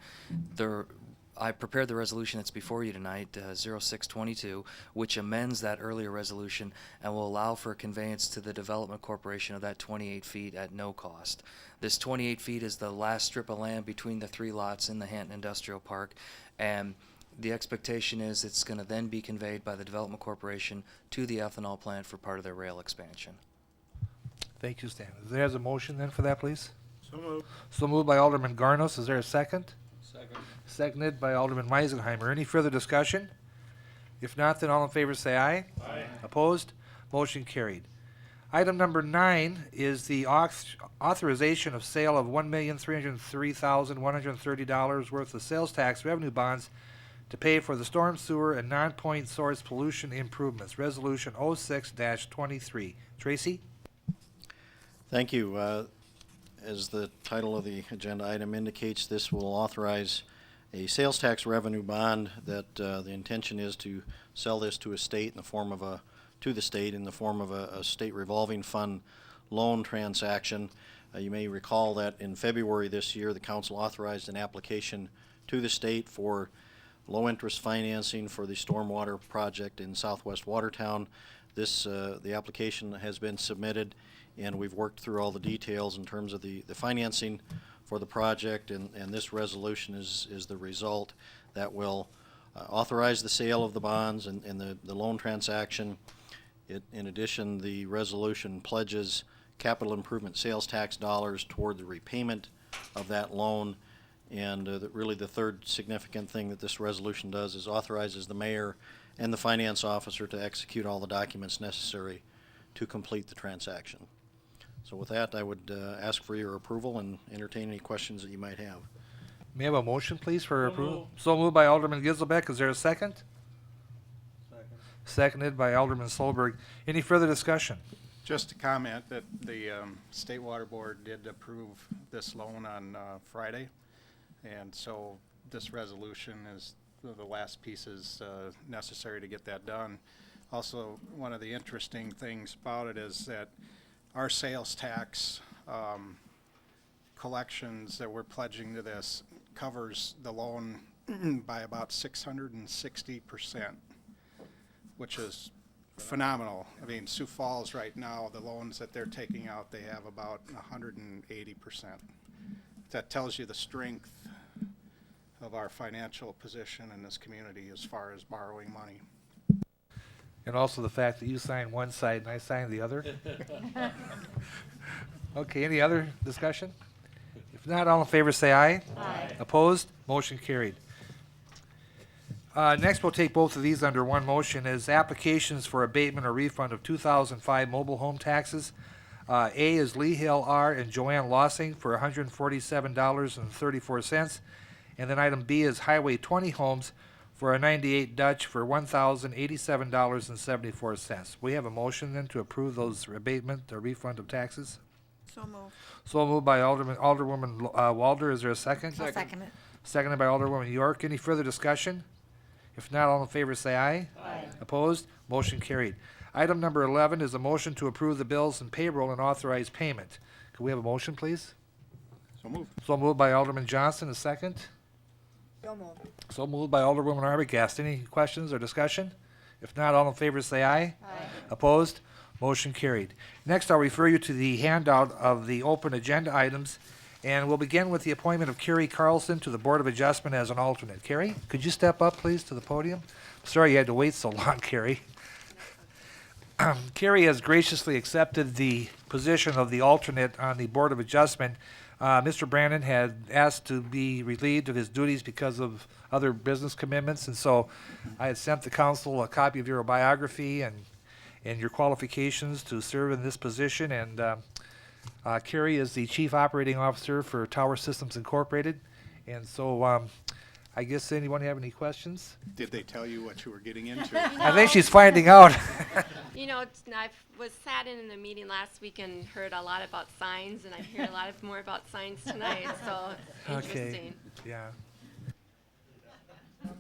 I prepared the resolution that's before you tonight, 0622, which amends that earlier resolution and will allow for conveyance to the Development Corporation of that 28 feet at no cost. This 28 feet is the last strip of land between the 3 lots in the Hampton Industrial Park, and the expectation is it's going to then be conveyed by the Development Corporation to the ethanol plant for part of their rail expansion. Thank you, Stanton. Is there a motion then for that, please? So moved. So moved by Alderman Garnos. Is there a second? Second. Seconded by Alderman Meisenheimer. Any further discussion? If not, then all in favor say aye. Aye. Opposed? Motion carried. Item number 9 is the authorization of sale of $1,303,130 worth of sales tax revenue bonds to pay for the storm sewer and non-point source pollution improvements. Resolution 06-23. Tracy? Thank you. As the title of the agenda item indicates, this will authorize a sales tax revenue bond that the intention is to sell this to a state in the form of a state revolving fund loan transaction. You may recall that in February this year, the council authorized an application to the state for low interest financing for the stormwater project in southwest Watertown. The application has been submitted, and we've worked through all the details in terms of the financing for the project, and this resolution is the result that will authorize the sale of the bonds and the loan transaction. In addition, the resolution pledges capital improvement sales tax dollars toward the repayment of that loan, and really the third significant thing that this resolution does is authorizes the mayor and the finance officer to execute all the documents necessary to complete the transaction. So with that, I would ask for your approval and entertain any questions that you might have. May I have a motion, please, for approval? So moved by Alderman Giselbeck. Is there a second? Second. Seconded by Alderman Solberg. Any further discussion? Just to comment that the State Water Board did approve this loan on Friday, and so this resolution is the last pieces necessary to get that done. Also, one of the interesting things about it is that our sales tax collections that we're pledging to this covers the loan by about 660%, which is phenomenal. I mean, Sioux Falls right now, the loans that they're taking out, they have about 180%. That tells you the strength of our financial position in this community as far as borrowing money. And also the fact that you signed one side and I signed the other. Okay, any other discussion? If not, all in favor say aye. Aye. Opposed? Motion carried. Next, we'll take both of these under one motion as applications for abatement or refund of 2005 mobile home taxes. A is Lee Hill R. and Joanne Lossing for $147.34. And then item B is Highway 20 Homes for a 98 Dutch for $1,087.74. We have a motion then to approve those abatement or refund of taxes. So moved. So moved by Alderwoman Walder. Is there a second? I'll second it. Seconded by Alderwoman York. Any further discussion? If not, all in favor say aye. Aye. Opposed? Motion carried. Item number 11 is a motion to approve the bills and payroll and authorize payment. Can we have a motion, please? So moved. So moved by Alderman Johnson. A second? So moved. So moved by Alderwoman Arbogast. Any questions or discussion? If not, all in favor say aye. Aye. Opposed? Motion carried. Next, I'll refer you to the handout of the open agenda items, and we'll begin with the appointment of Carrie Carlson to the Board of Adjustment as an alternate. Carrie, could you step up, please, to the podium? Sorry you had to wait so long, Carrie. Carrie has graciously accepted the position of the alternate on the Board of Adjustment. Mr. Brandon had asked to be relieved of his duties because of other business commitments, and so I had sent the council a copy of your biography and your qualifications to serve in this position, and Carrie is the Chief Operating Officer for Tower Systems Incorporated, and so I guess anyone have any questions? Did they tell you what you were getting into? I think she's finding out. You know, I was sat in the meeting last week and heard a lot about signs, and I hear a lot more about signs tonight, so it's interesting. Yeah.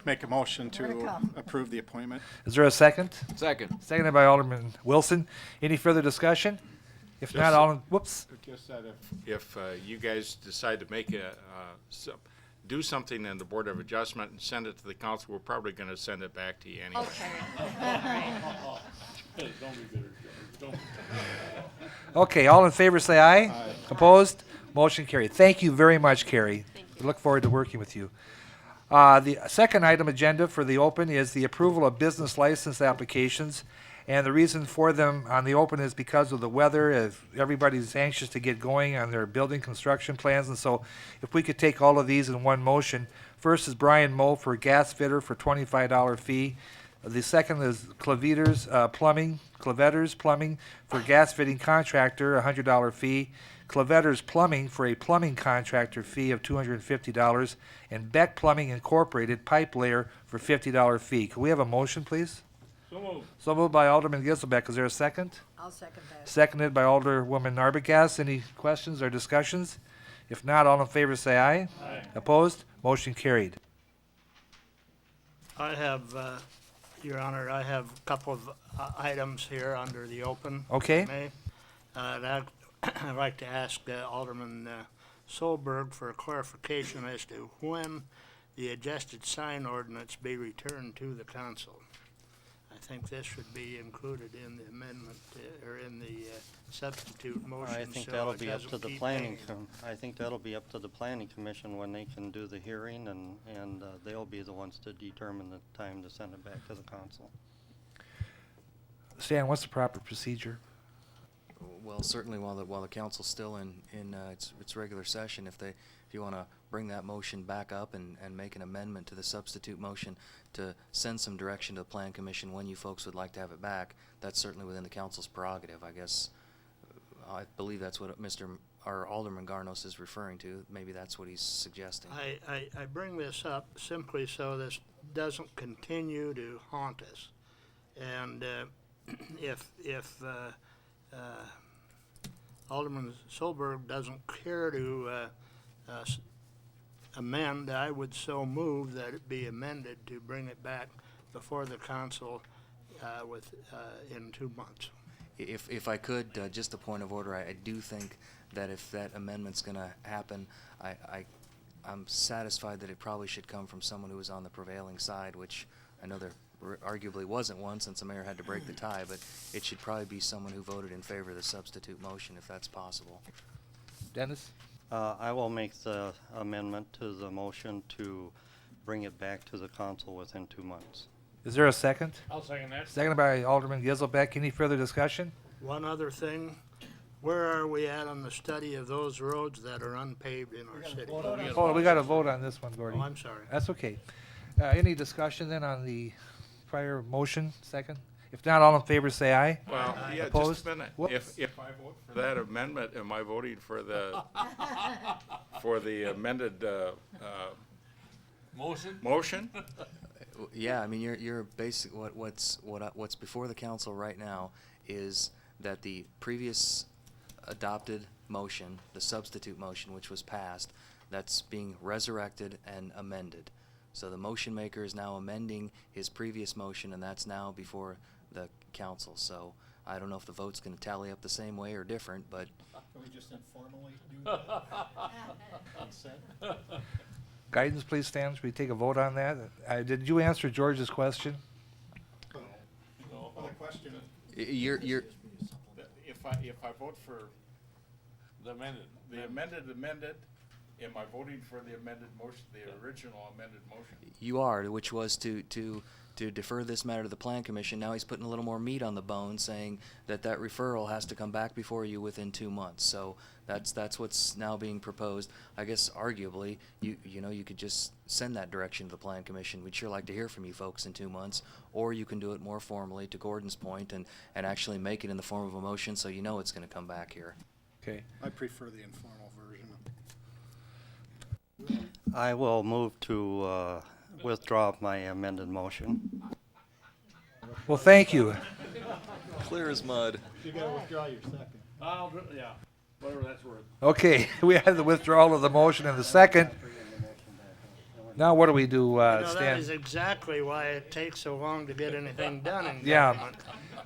Make a motion More to to come. approve the appointment. Is there a second? Second. Seconded by Alderman Wilson. Any further discussion? If not, all in, whoops. Just that if you guys decide to make do something in the Board of Adjustment and send it to the council, we're probably going to send it back to you anyway. Okay. All right. Okay, all in favor say aye. Aye. Opposed? Motion carried. Thank you very much, Carrie. We look forward to working with you. The second item agenda for the open is the approval of business license applications. And the reason for them on the open is because of the weather. If everybody's anxious to get going on their building construction plans. And so if we could take all of these in one motion. First is Brian Moe for gas fitter for $25 fee. The second is Clavetters Plumbing for gas fitting contractor, $100 fee. Clavetters Plumbing for a plumbing contractor fee of $250. And Beck Plumbing Incorporated pipe layer for $50 fee. Can we have a motion, please? So moved. So moved by Alderman Giselbeck. Is there a second? I'll second that. Seconded by Alderwoman Arbogast. Any questions or discussions? If not, all in favor say aye. Aye. Opposed? Motion carried. I have, Your Honor, I have a couple of items here under the open. Okay. if I may. I'd like to ask Alderman Solberg for a clarification as to when the adjusted sign ordinance be returned to the council. I think this should be included in the amendment, or in the substitute motion. I think so that'll it be up doesn't to the keep planning, hanging. I think that'll be up to the planning commission when they can do the hearing, and they'll be the ones to determine the time to send it back to the council. Stan, what's the proper procedure? Well, certainly while the council's still in its regular session, if you want to bring that motion back up and make an amendment to the substitute motion to send some direction to the plan commission when you folks would like to have it back, that's certainly within the council's prerogative. I guess I believe that's what Alderman Garnos is referring to. Maybe that's what he's suggesting. I bring this up simply so this doesn't continue to haunt us. And if Alderman Solberg doesn't care to amend, I would so move that it be amended to bring it back before the council in 2 months. If I could, just a point of order, I do think that if that amendment's gonna happen, I'm satisfied that it probably should come from someone who was on the prevailing side, which I know there arguably wasn't one since the mayor had to break the tie, but it should probably be someone who voted in favor of the substitute motion, if that's possible. Dennis? I will make the amendment to the motion to bring it back to the council within 2 months. Is there a second? I'll second that. Seconded by Alderman Gizelbeck. Any further discussion? One other thing, where are we at on the study of those roads that are unpaved in our city? Oh, we got to vote on this one, Gordy. Oh, I'm sorry. That's okay. Any discussion then on the prior motion, second? If not, all in favor say aye. Well, yeah, Opposed? just a minute. Whoops. If I vote for that amendment, am I voting for the, amended, motion? Yeah, I mean, you're basic, what's before the council right now is that the previous adopted motion, the substitute motion, which was passed, that's being resurrected and amended. So the motion maker is now amending his previous motion, and that's now before the council. So I don't know if the vote's gonna tally up the same way or different, but Can we just informally do that? Consent? Guidance, please stand. Should we take a vote on that? Did you answer George's question? Well, the question, you're, If I vote for the amended, am I voting for the amended motion, the original amended motion? you are, which was to defer this matter to the plan commission. Now he's putting a little more meat on the bone, saying that referral has to come back before you within 2 months. So that's what's now being proposed. I guess arguably, you know, you could just send that direction to the plan commission. We'd sure like to hear from you folks in 2 months, or you can do it more formally, to Gordon's point, and actually make it in the form of a motion so you know it's going to come back here. Okay. I prefer the informal version. I will move to withdraw my amended motion. Well, thank you. Clear as mud. you gotta withdraw your second. Yeah, whatever that's worth. Okay, we had the withdrawal of the motion in the second. Now what do we do, That Stan? is exactly why it takes so long to get anything done in Yeah. government.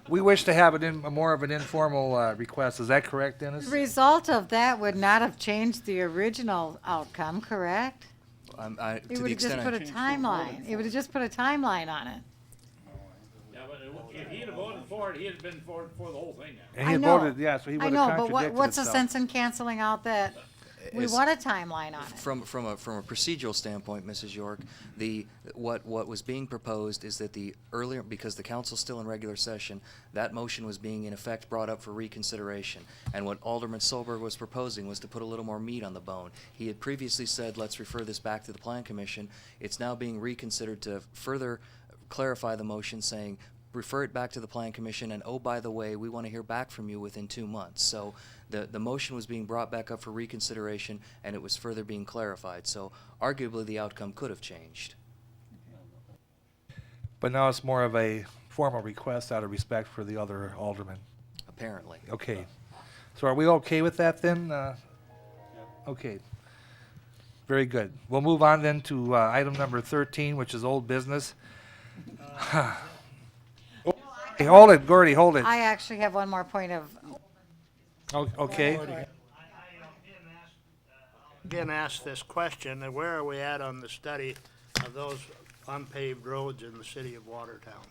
We wish to have it in more of an informal request. Is that correct, Dennis? The result of that would not have changed the original outcome, correct? To It the would have just extent put a timeline. It would have just put a timeline on it. Yeah, but if he'd have voted for it, he'd have been for the whole thing now. And he I know. voted, yeah, so he would I have know, but contradicted what's the himself. sense in canceling out that we Is- want a timeline on it? From a procedural standpoint, Mrs. York, what was being proposed is that the earlier, because the council's still in regular session, that motion was being in effect brought up for reconsideration. And what Alderman Solberg was proposing was to put a little more meat on the bone. He had previously said, let's refer this back to the plan commission. It's now being reconsidered to further clarify the motion, saying, refer it back to the plan commission, and oh, by the way, we want to hear back from you within 2 months. So the motion was being brought back up for reconsideration, and it was further being clarified. So arguably, the outcome could have changed. But now it's more of a formal request out of respect for the other aldermen. Apparently. Okay. So are we okay with that then? Okay. Very good. We'll move on then to item number 13, which is old business. Hey, hold it, Gordy, hold it. I actually have one more point of, Okay. Again, asked this question, and where are we at on the study of those unpaved roads in the city of Watertown?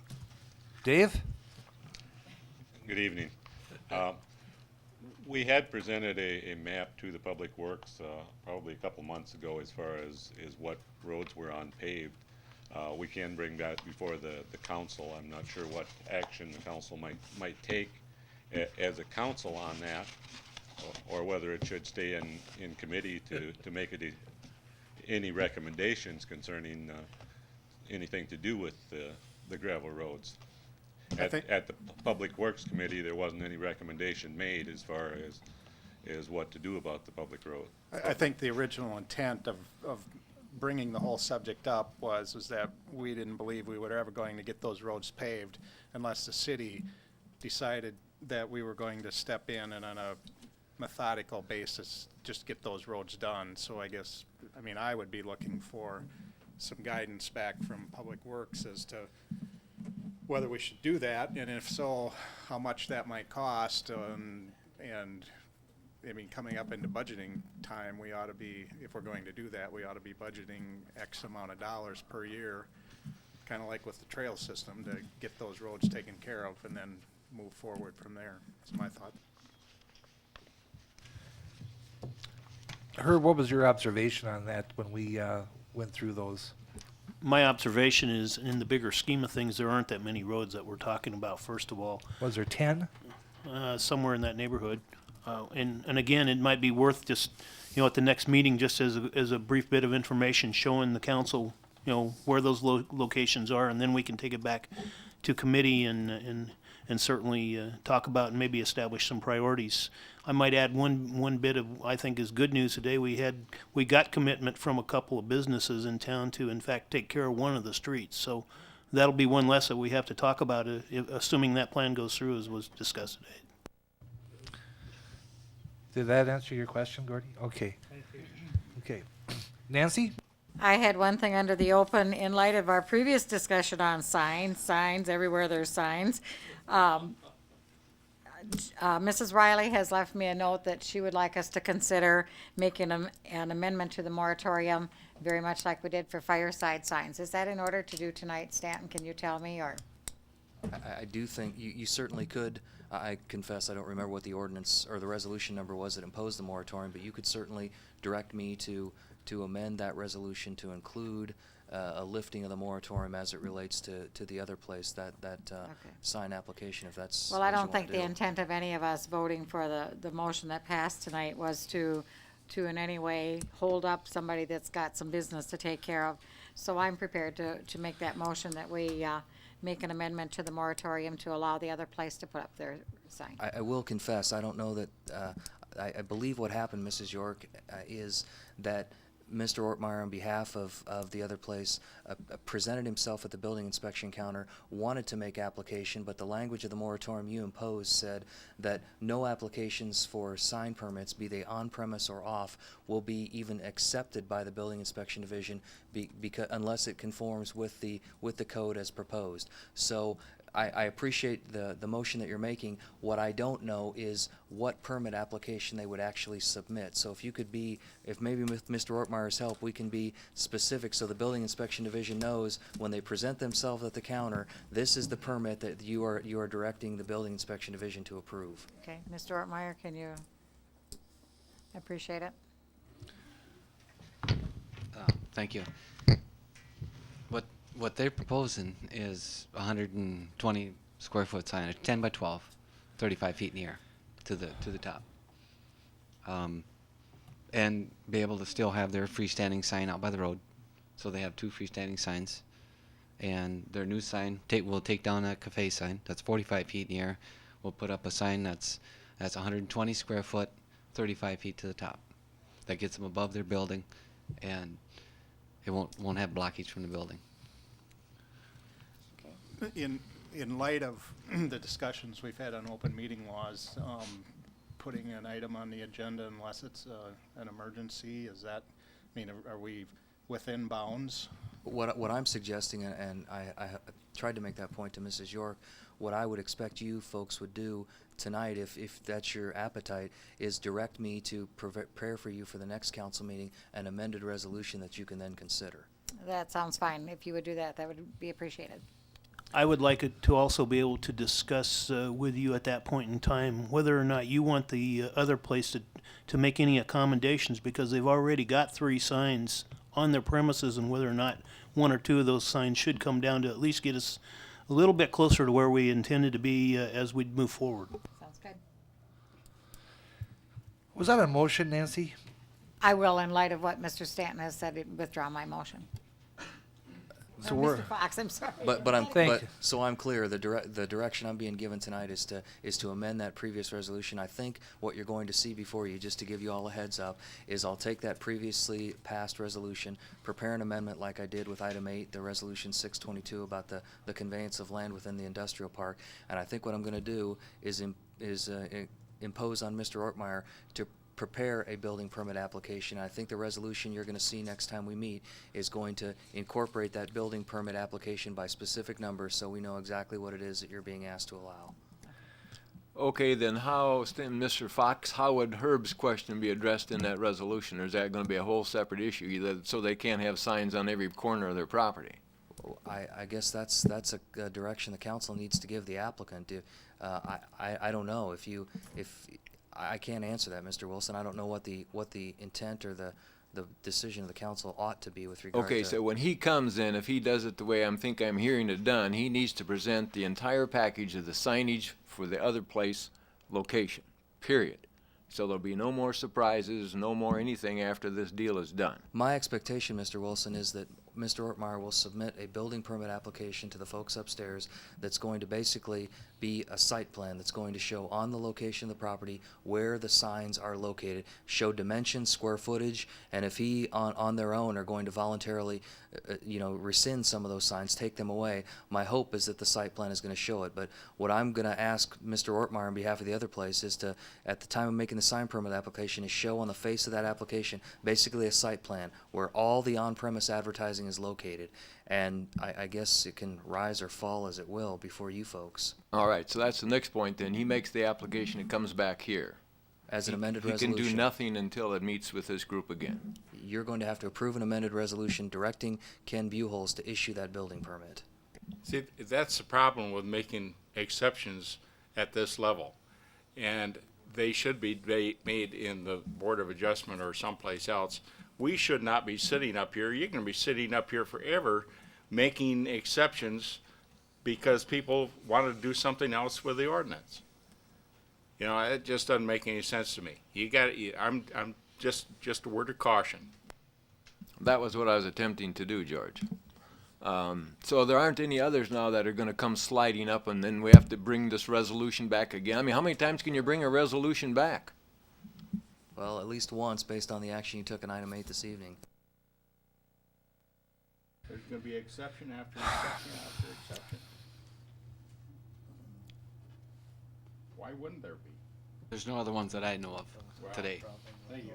Dave? Good evening. We had presented a map to the Public Works probably a couple months ago as far as what roads were unpaved. We can bring that before the council. I'm not sure what action the council might take as a council on that, or whether it should stay in committee to make any recommendations concerning anything to do with the gravel roads. At the Public Works Committee, there wasn't any recommendation made as far as what to do about the public road. I think the original intent of bringing the whole subject up was that we didn't believe we were ever going to get those roads paved unless the city decided that we were going to step in and on a methodical basis just get those roads done. So I mean, I would be looking for some guidance back from Public Works as to whether we should do that, and if so, how much that might cost, and, I mean, coming up into budgeting time, we ought to be, if we're going to do that, we ought to be budgeting X amount of dollars per year, kind of like with the trail system, to get those roads taken care of and then move forward from there. That's my thought. Herb, what was your observation on that when we went through those? My observation is, in the bigger scheme of things, there aren't that many roads that we're talking about, first of all. Was there 10? Somewhere in that neighborhood. And again, it might be worth just, at the next meeting, just as a brief bit of information, showing the council, where those locations are, and then we can take it back to committee and certainly talk about and maybe establish some priorities. I might add one bit of, I think, is good news today. We got commitment from a couple of businesses in town to, in fact, take care of one of the streets. So that'll be one less that we have to talk about, assuming that plan goes through as was discussed today. Did that answer your question, Gordy? Okay. Okay. Nancy? I had one thing under the open, in light of our previous discussion on signs, everywhere there's signs. Mrs. Riley has left me a note that she would like us to consider making an amendment to the moratorium, very much like we did for fireside signs. Is that in order to do tonight, Stanton? Can you tell me, or? I do think you certainly could. I confess I don't remember what the ordinance or the resolution number was that imposed the moratorium, but you could certainly direct me to amend that resolution to include a lifting of the moratorium as it relates to the other place, that sign application, if that's Well, what I you don't wanna think the do. intent of any of us voting for the motion that passed tonight was to in any way hold up somebody that's got some business to take care of. So I'm prepared to make that motion that we make an amendment to the moratorium to allow the other place to put up their sign. I will confess, I don't know that, I believe what happened, Mrs. York, is that Mr. Ortmeyer, on behalf of the other place, presented himself at the building inspection counter, wanted to make application, but the language of the moratorium you imposed said that no applications for sign permits, be they on premise or off, will be even accepted by the building inspection division unless it conforms with the code as proposed. So I appreciate the motion that you're making. What I don't know is what permit application they would actually submit. So if you could if maybe with Mr. Ortmeyer's help, we can be specific so the building inspection division knows when they present themselves at the counter, this is the permit that you are directing the building inspection division to approve. Okay, Mr. Ortmeyer, can you? I appreciate it. Thank you. What they're proposing is 120 square foot sign, 10 by 12, 35 feet in the air to the top. And be able to still have their freestanding sign out by the road. So they have two freestanding signs. And their new sign will take down that cafe sign that's 45 feet in the air. We'll put up a sign that's 120 square foot, 35 feet to the top. That gets them above their building, and it won't have blockage from the building. In light of the discussions we've had on open meeting laws, putting an item on the agenda unless it's an emergency, are we within bounds? What I'm suggesting, and I tried to make that point to Mrs. York, what I would expect you folks would do tonight, if that's your appetite, is direct me to prepare for you for the next council meeting an amended resolution that you can then consider. That sounds fine. If you would do that, that would be appreciated. I would like it to also be able to discuss with you at that point in time whether or not you want the other place to make any accommodations, because they've already got 3 signs on their premises, and whether or not 1 or 2 of those signs should come down to at least get us a little bit closer to where we intended to be as we move forward. Sounds good. Was that a motion, Nancy? I will, in light of what Mr. Stanton has said, withdraw my motion. So Or we're- Mr. Fox, I'm sorry. So I'm clear, the direction I'm being given tonight is to amend that previous resolution. I think what you're going to see before you, just to give you all a heads up, is I'll take that previously passed resolution, prepare an amendment like I did with item 8, the resolution 622 about the conveyance of land within the industrial park, and I think what I'm going to do is impose on Mr. Ortmeyer to prepare a building permit application. I think the resolution you're gonna see next time we meet is going to incorporate that building permit application by specific numbers, so we know exactly what it is that you're being asked to allow. Okay, then how, Mr. Fox, how would Herb's question be addressed in that resolution? Or is that gonna be a whole separate issue, so they can't have signs on every corner of their property? I guess that's a direction the council needs to give the applicant. I don't know I can't answer that, Mr. Wilson. I don't know what the intent or the decision of the council ought to be with regard to. Okay, so when he comes in, if he does it the way I'm hearing it done, he needs to present the entire package of the signage for the other place location, period. So there'll be no more surprises, no more anything after this deal is done. My expectation, Mr. Wilson, is that Mr. Ortmeyer will submit a building permit application to the folks upstairs that's going to basically be a site plan that's going to show on the location of the property where the signs are located, show dimensions, square footage, and if he on their own are going to voluntarily rescind some of those signs, take them away, my hope is that the site plan is going to show it. But what I'm going to ask Mr. Ortmeyer on behalf of the other place is to, at the time of making the sign permit application, is show on the face of that application basically a site plan where all the on-premise advertising is located. And I guess it can rise or fall as it will before you folks. All right, so that's the next point then. He makes the application, it comes back here. As an amended He resolution. can do nothing until it meets with this group again. You're going to have to approve an amended resolution directing Ken Buchholz to issue that building permit. See, that's the problem with making exceptions at this level. And they should be made in the Board of Adjustment or someplace else. We should not be sitting up here. You're going to be sitting up here forever making exceptions because people want to do something else with the ordinance. You know, it just doesn't make any sense to me. I'm just a word of caution. That was what I was attempting to do, George. So there aren't any others now that are going to come sliding up, and then we have to bring this resolution back again. I mean, how many times can you bring a resolution back? Well, at least once based on the action you took in item 8 this evening. There's going to be exception after exception after exception. Why wouldn't there be? There's no other ones that I know of today. Thank you.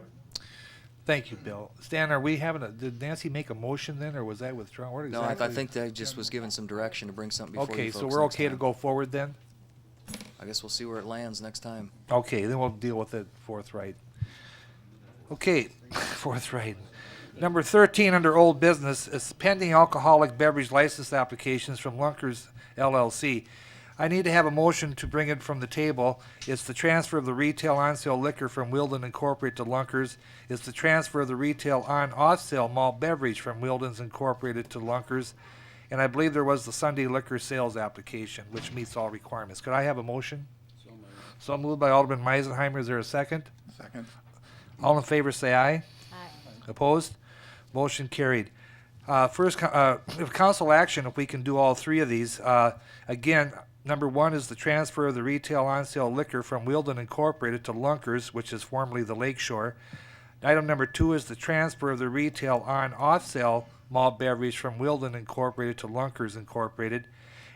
Thank you, Bill. Stan, are we did Nancy make a motion then, or was that withdrawn? What No, exactly? I think that just was given some direction to bring something before you Okay, folks so we're next okay to time. go forward then? I guess we'll see where it lands next time. Okay, then we'll deal with it forthright. Okay, forthright. Number 13 under old business is pending alcoholic beverage license applications from Lunkers LLC. I need to have a motion to bring it from the table. It's the transfer of the retail on-sale liquor from Wilden Incorporated to Lunkers. It's the transfer of the retail on-off-sale malt beverage from Wilden's Incorporated to Lunkers. And I believe there was the Sunday liquor sales application, which meets all requirements. Could I have a motion? So moved by Alderman Meisenheimer. Is there a second? Second. All in favor, say aye. Aye. Opposed? Motion carried. First, council action, if we can do all three of these. Again, number one is the transfer of the retail on-sale liquor from Wilden Incorporated to Lunkers, which is formerly the Lakeshore. Item number two is the transfer of the retail on-off-sale malt beverage from Wilden Incorporated to Lunkers Incorporated.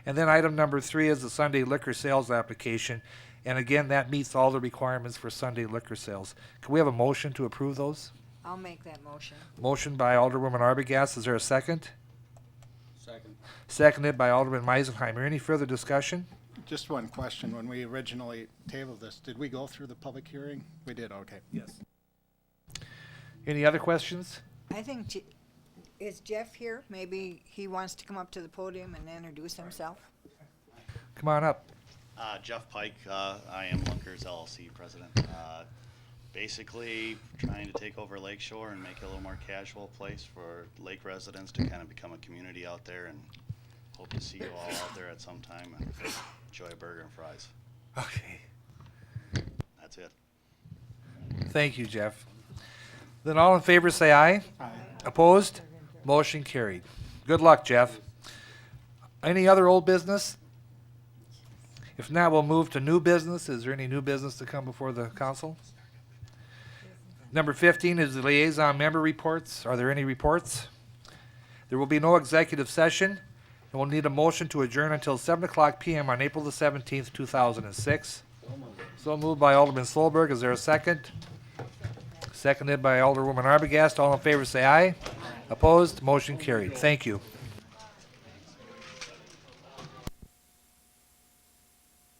And then item number three is the Sunday liquor sales application. And again, that meets all the requirements for Sunday liquor sales. Can we have a motion to approve those? I'll make that motion. Motion by Alderwoman Arbogast. Is there a second? Second. Seconded by Alderman Meisenheimer. Any further discussion? Just one question. When we originally tabled this, did we go through the public hearing? We did, okay. Yes. Any other questions? I think, is Jeff here? Maybe he wants to come up to the podium and introduce himself. Come on up. Jeff Pike, I am Lunkers LLC president. Basically trying to take over Lakeshore and make it a little more casual place for lake residents to kind of become a community out there, and hope to see you all out there at some time and enjoy a burger and fries. Okay. That's it. Thank you, Jeff. Then all in favor say aye. Aye. Opposed? Motion carried. Good luck, Jeff. Any other old business? If not, we'll move to new business. Is there any new business to come before the council? Number 15 is the liaison member reports. Are there any reports? There will be no executive session, and we'll need a motion to adjourn until 7:00 p.m. on April the 17th, 2006. So moved by Alderman Solberg. Is there a second? Seconded by Alderwoman Arbogast. All in favor say aye. Opposed? Motion carried. Thank you.